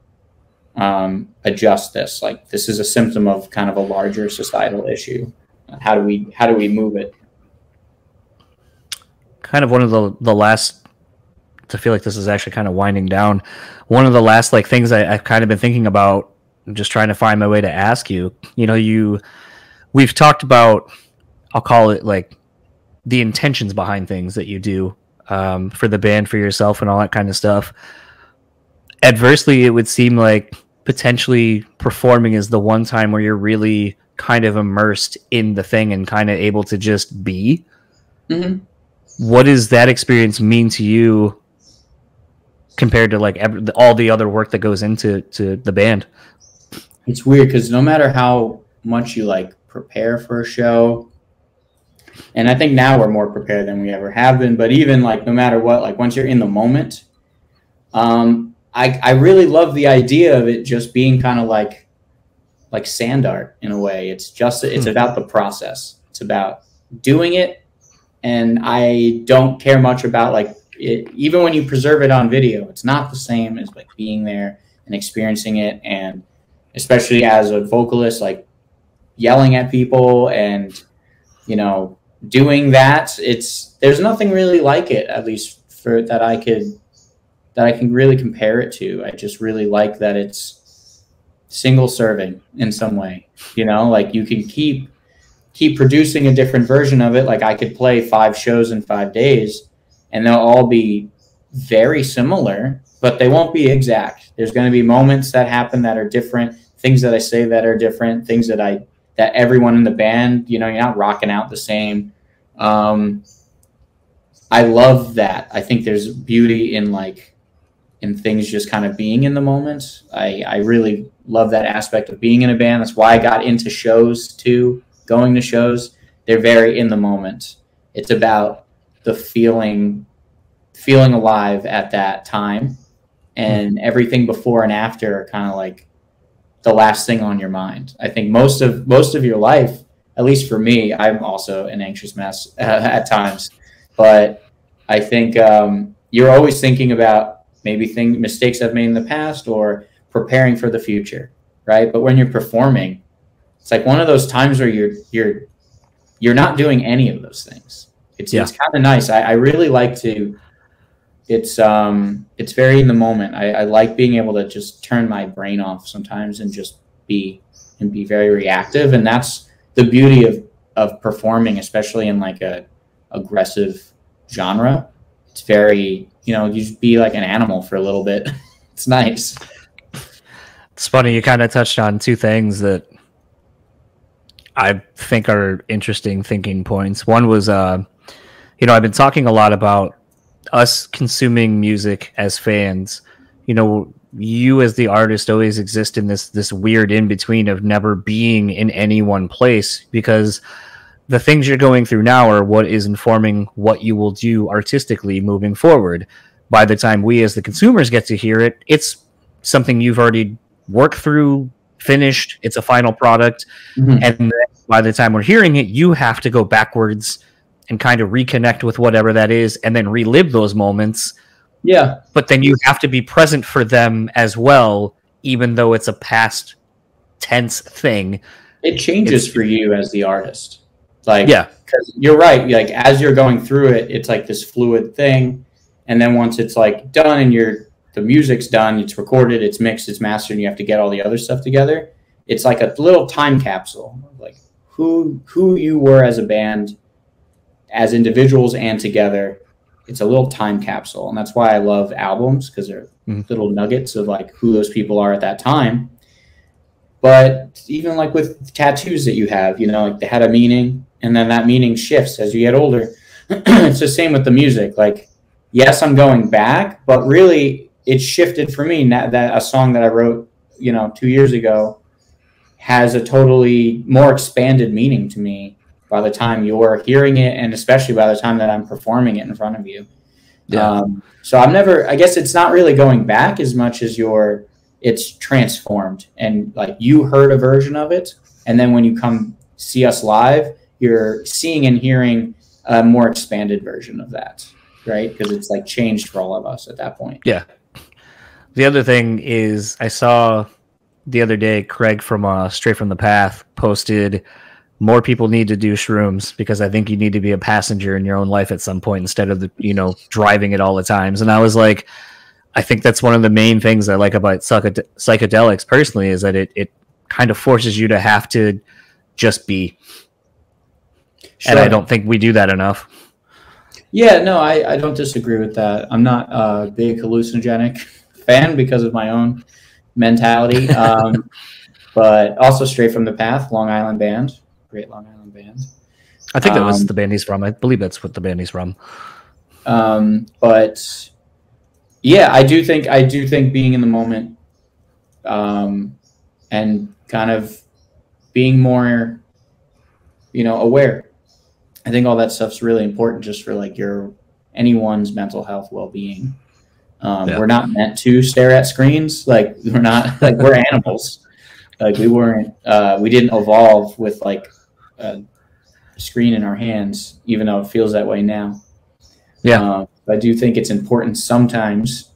adjust this? Like, this is a symptom of kind of a larger societal issue. How do we move it? Kind of one of the last, to feel like this is actually kind of winding down, one of the last like things I've kind of been thinking about, just trying to find my way to ask you. You know, we've talked about, I'll call it like the intentions behind things that you do for the band, for yourself, and all that kind of stuff. Adversely, it would seem like potentially performing is the one time where you're really kind of immersed in the thing and kind of able to just be. Mm-hmm. What does that experience mean to you compared to like all the other work that goes into the band? It's weird because no matter how much you like prepare for a show, and I think now we're more prepared than we ever have been, but even like no matter what, like once you're in the moment, I really love the idea of it just being kind of like sand art in a way. It's about the process. It's about doing it, and I don't care much about like it. Even when you preserve it on video, it's not the same as like being there and experiencing it, and especially as a vocalist, like yelling at people and, you know, doing that. There's nothing really like it, at least for that I can really compare it to. I just really like that it's single serving in some way, you know, like you can keep producing a different version of it. Like I could play 5 shows in 5 days and they'll all be very similar, but they won't be exact. There's going to be moments that happen that are different, things that I say that are different, things that that everyone in the band, you know, you're not rocking out the same. I love that. I think there's beauty in things just kind of being in the moment. I really love that aspect of being in a band. That's why I got into shows too, going to shows. They're very in the moment. It's about the feeling alive at that time, and everything before and after are kind of like the last thing on your mind. I think most of your life, at least for me, I'm also an anxious mess at times, but I think you're always thinking about maybe mistakes I've made in the past or preparing for the future, right? But when you're performing, it's like one of those times where you're not doing any of those things. It's kind of nice. I really like to. It's very in the moment. I like being able to just turn my brain off sometimes and just be very reactive. And that's the beauty of performing, especially in like a aggressive genre. It's very, you know, you just be like an animal for a little bit. It's nice. It's funny, you kind of touched on two things that I think are interesting thinking points. One was, I've been talking a lot about us consuming music as fans. You know, you as the artist always exist in this weird in between of never being in any one place, because the things you're going through now are what is informing what you will do artistically moving forward. By the time we as the consumers get to hear it, it's something you've already worked through, finished. It's a final product. Mm-hmm. And then by the time we're hearing it, you have to go backwards and kind of reconnect with whatever that is and then relive those moments. Yeah. But then you have to be present for them as well, even though it's a past tense thing. It changes for you as the artist. Like, yeah, because you're right. Like, as you're going through it, it's like this fluid thing. And then once it's like done and the music's done, it's recorded, it's mixed, it's mastered, and you have to get all the other stuff together. It's like a little time capsule of like who you were as a band, as individuals and together. It's a little time capsule. And that's why I love albums, because they're little nuggets of like who those people are at that time. But even like with tattoos that you have, you know, like they had a meaning, and then that meaning shifts as you get older. It's the same with the music. Like, yes, I'm going back, but really it shifted for me. That a song that I wrote, 2 years ago has a totally more expanded meaning to me by the time you're hearing it, and especially by the time that I'm performing it in front of you. Yeah. So I guess it's not really going back as much as it's transformed, and like you heard a version of it, and then when you come see us live, you're seeing and hearing a more expanded version of that, right? Because it's like changed for all of us at that point. Yeah. The other thing is, I saw the other day Craig from Straight from the Path posted, more people need to do shrooms, because I think you need to be a passenger in your own life at some point instead of driving it all the times. And I was like, I think that's one of the main things I like about psychedelics personally, is that it kind of forces you to have to just be. Sure. And I don't think we do that enough. Yeah, no, I don't disagree with that. I'm not a big hallucinogenic fan because of my own mentality. But also Straight from the Path, Long Island band. Great Long Island band. I think that was the band he's from. I believe that's what the band he's from. But yeah, I do think being in the moment, and kind of being more, aware. I think all that stuff's really important just for like anyone's mental health well-being. We're not meant to stare at screens. Like we're not like we're animals. Like we didn't evolve with like a screen in our hands, even though it feels that way now. Yeah. I do think it's important sometimes,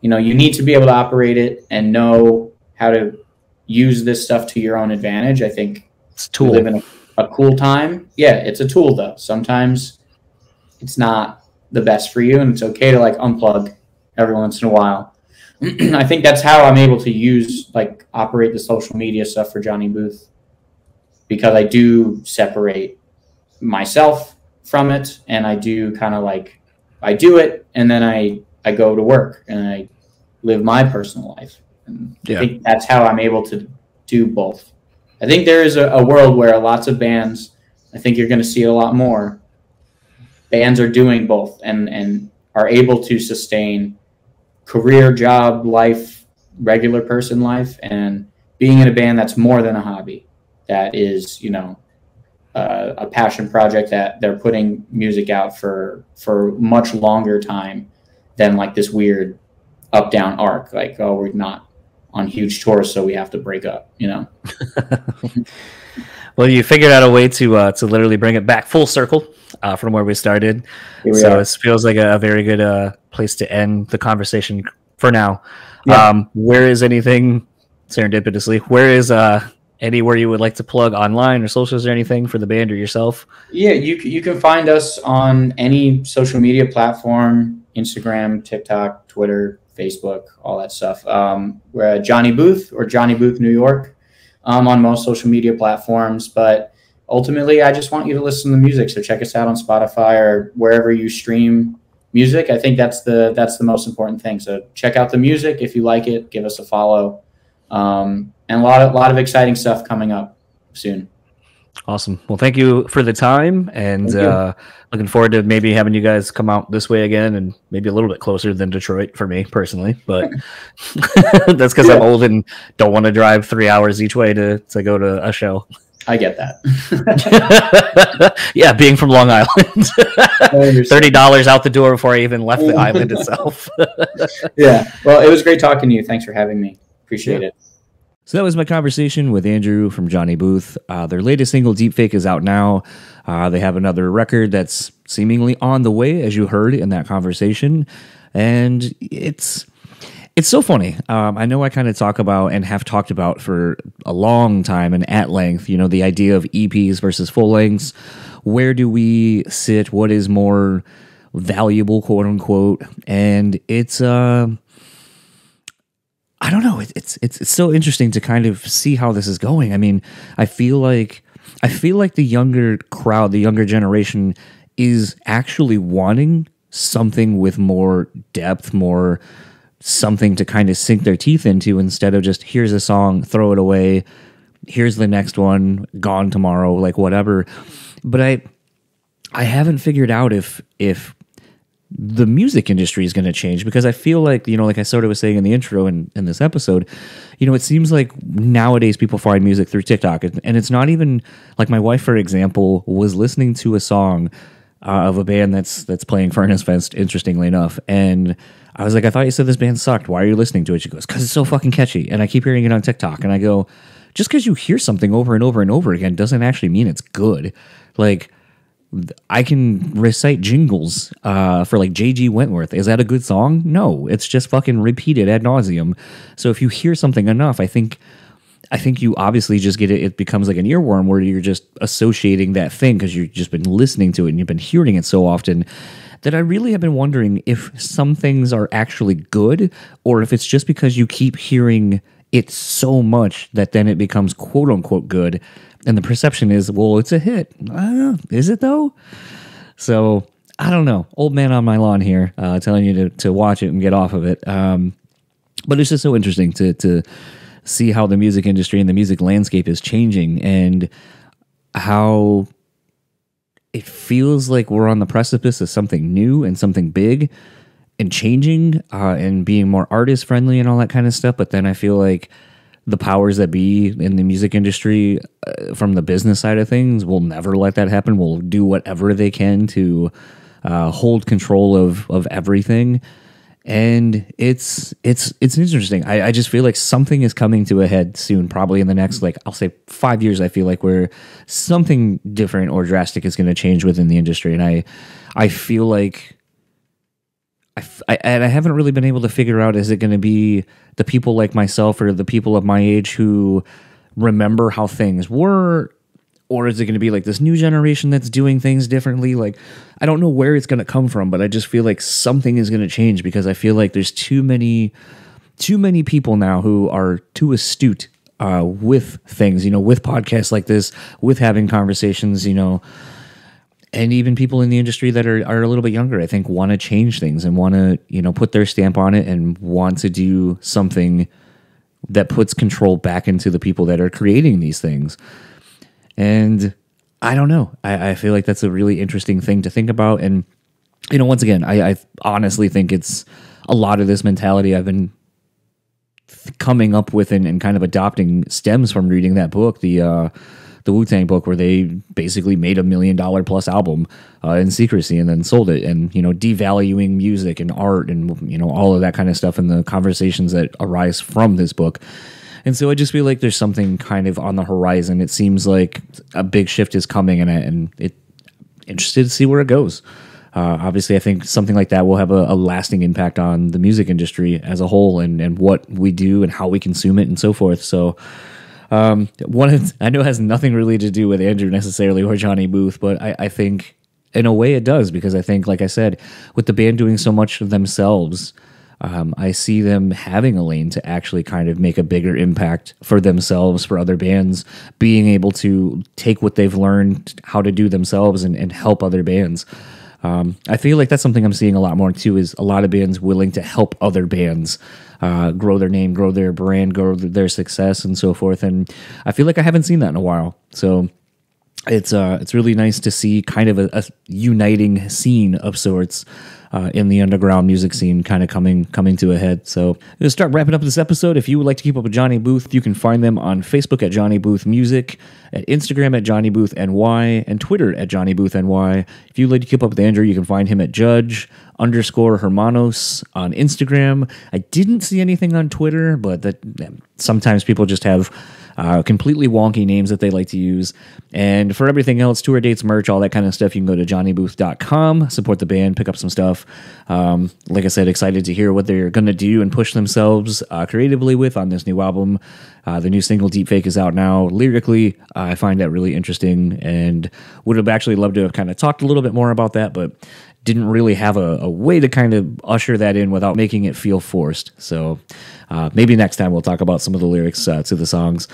you need to be able to operate it and know how to use this stuff to your own advantage. I think it's a tool. We live in a cool time. Yeah, it's a tool though. Sometimes it's not the best for you, and it's okay to like unplug every once in a while. I think that's how I'm able to operate the social media stuff for Johnny Booth, because I do separate myself from it, and I do kind of like, I do it, and then I go to work and I live my personal life. And I think that's how I'm able to do both I think there is a world where lots of bands, I think you're going to see it a lot more, bands are doing both and are able to sustain career, job, life, regular person life, and being in a band that's more than a hobby, that is, a passion project that they're putting music out for much longer time than like this weird up down arc. Like, oh, we're not on huge tours, so we have to break up. Well, you figured out a way to literally bring it back full circle from where we started. So it feels like a very good place to end the conversation for now. Yeah. Where is anything serendipitously? Where is anywhere you would like to plug online or socials or anything for the band or yourself? Yeah, you can find us on any social media platform: Instagram, TikTok, Twitter, Facebook, all that stuff. We're at Johnny Booth or Johnny Booth New York on most social media platforms. But ultimately, I just want you to listen to the music. So check us out on Spotify or wherever you stream music. I think that's the most important thing. So check out the music. If you like it, give us a follow. And a lot of exciting stuff coming up soon. Awesome. Well, thank you for the time, and looking forward to maybe having you guys come out this way again, and maybe a little bit closer than Detroit for me personally. But that's because I'm old and don't want to drive 3 hours each way to go to a show. I get that. Yeah, being from Long Island, $30 out the door before I even left the island itself. Yeah. Well, it was great talking to you. Thanks for having me. Appreciate it. So that was my conversation with Andrew from Johnny Booth. Their latest single, Deepfake, is out now. They have another record that's seemingly on the way, as you heard in that conversation. And it's so funny. I know I kind of talk about and have talked about for a long time and at length, the idea of EPs versus full lengths. Where do we sit? What is more valuable, quote unquote? And it's I don't know. It's so interesting to kind of see how this is going. I mean, I feel like the younger crowd, the younger generation, is actually wanting something with more depth, more something to kind of sink their teeth into, instead of just here's a song, throw it away, here's the next one, gone tomorrow, like whatever. But I haven't figured out if the music industry is going to change, because I feel like, like I sort of was saying in the intro in this episode, it seems like nowadays people find music through TikTok, and it's not even like, my wife, for example, was listening to a song of a band that's playing Furnace Fest, interestingly enough, and I was like, I thought you said this band sucked. Why are you listening to it? She goes, because it's so fucking catchy, and I keep hearing it on TikTok, and I go, just because you hear something over and over and over again doesn't actually mean it's good. Like, I can recite jingles for like J.G. Wentworth. Is that a good song? No, it's just fucking repeated ad nauseum. So if you hear something enough, I think you obviously just get it. It becomes like an earworm where you're just associating that thing because you've just been listening to it and you've been hearing it so often, that I really have been wondering if some things are actually good, or if it's just because you keep hearing it so much that then it becomes quote unquote good. And the perception is, well, it's a hit. Is it though? So I don't know. Old man on my lawn here, telling you to watch it and get off of it. But it's just so interesting to see how the music industry and the music landscape is changing, and how it feels like we're on the precipice of something new and something big and changing, and being more artist friendly and all that kind of stuff. But then I feel like the powers that be in the music industry, from the business side of things, will never let that happen. Will do whatever they can to hold control of everything. And it's interesting. I just feel like something is coming to a head soon, probably in the next, like, I'll say 5 years. I feel like where something different or drastic is going to change within the industry. And I feel like I haven't really been able to figure out, is it going to be the people like myself or the people of my age who remember how things were, or is it going to be like this new generation that's doing things differently? Like, I don't know where it's going to come from, but I just feel like something is going to change, because I feel like there's too many people now who are too astute with things, with podcasts like this, with having conversations, and even people in the industry that are a little bit younger, I think, want to change things and want to, put their stamp on it and want to do something that puts control back into the people that are creating these things. And I don't know. I feel like that's a really interesting thing to think about. And, once again, I honestly think it's a lot of this mentality I've been coming up with and kind of adopting stems from reading that book, the Wu-Tang book, where they basically made $1 million plus album in secrecy and then sold it, and devaluing music and art and all of that kind of stuff, and the conversations that arise from this book. And so I just feel like there's something kind of on the horizon. It seems like a big shift is coming, and it interested to see where it goes. Obviously, I think something like that will have a lasting impact on the music industry as a whole, and what we do and how we consume it and so forth. So I know it has nothing really to do with Andrew necessarily or Johnny Booth, but I think in a way it does, because I think, like I said, with the band doing so much of themselves, I see them having a lane to actually kind of make a bigger impact for themselves, for other bands, being able to take what they've learned how to do themselves and help other bands. I feel like that's something I'm seeing a lot more too, is a lot of bands willing to help other bands grow their name, grow their brand, grow their success, and so forth. And I feel like I haven't seen that in a while. So it's really nice to see kind of a uniting scene of sorts in the underground music scene kind of coming to a head. So to start wrapping up this episode, if you would like to keep up with Johnny Booth, you can find them on Facebook at Johnny Booth Music, at Instagram at Johnny Booth NY, and Twitter at Johnny Booth NY. If you'd like to keep up with Andrew, you can find him at Judge_Hermanos on Instagram. I didn't see anything on Twitter, but that sometimes people just have completely wonky names that they like to use. And for everything else, tour dates, merch, all that kind of stuff, you can go to johnnybooth.com, support the band, pick up some stuff. Like I said, excited to hear what they're going to do and push themselves creatively with on this new album. The new single, Deep Fake, is out now. Lyrically, I find that really interesting, and would have actually loved to have kind of talked a little bit more about that, but didn't really have a way to kind of usher that in without making it feel forced. So maybe next time we'll talk about some of the lyrics to the songs.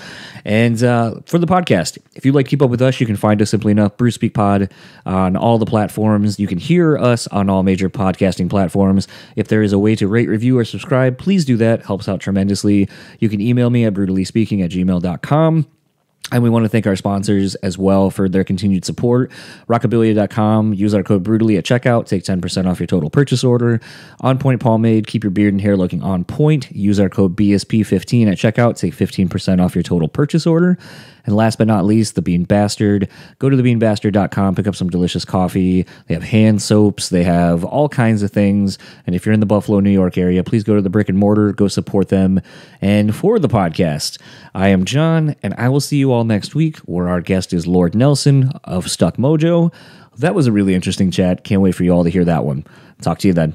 And for the podcast, if you'd like to keep up with us, you can find us simply enough, Bruce Speak Pod, on all the platforms. You can hear us on all major podcasting platforms. If there is a way to rate, review, or subscribe, please do that. Helps out tremendously. You can email me at brutallyspeaking@gmail.com. And we want to thank our sponsors as well for their continued support. Rockabilia.com. Use our code BRUTALLY at checkout. Take 10% off your total purchase order. On Point Pomade. Keep your beard and hair looking on point. Use our code BSP15 at checkout. Take 15% off your total purchase order. And last but not least, The Bean Bastard. Go to thebeanbastard.com. Pick up some delicious coffee. They have hand soaps. They have all kinds of things. And if you're in the Buffalo, New York area, please go to the Brick and Mortar. Go support them. And for the podcast, I am John, and I will see you all next week, where our guest is Lord Nelson of Stuck Mojo. That was a really interesting chat. Can't wait for you all to hear that one. Talk to you then.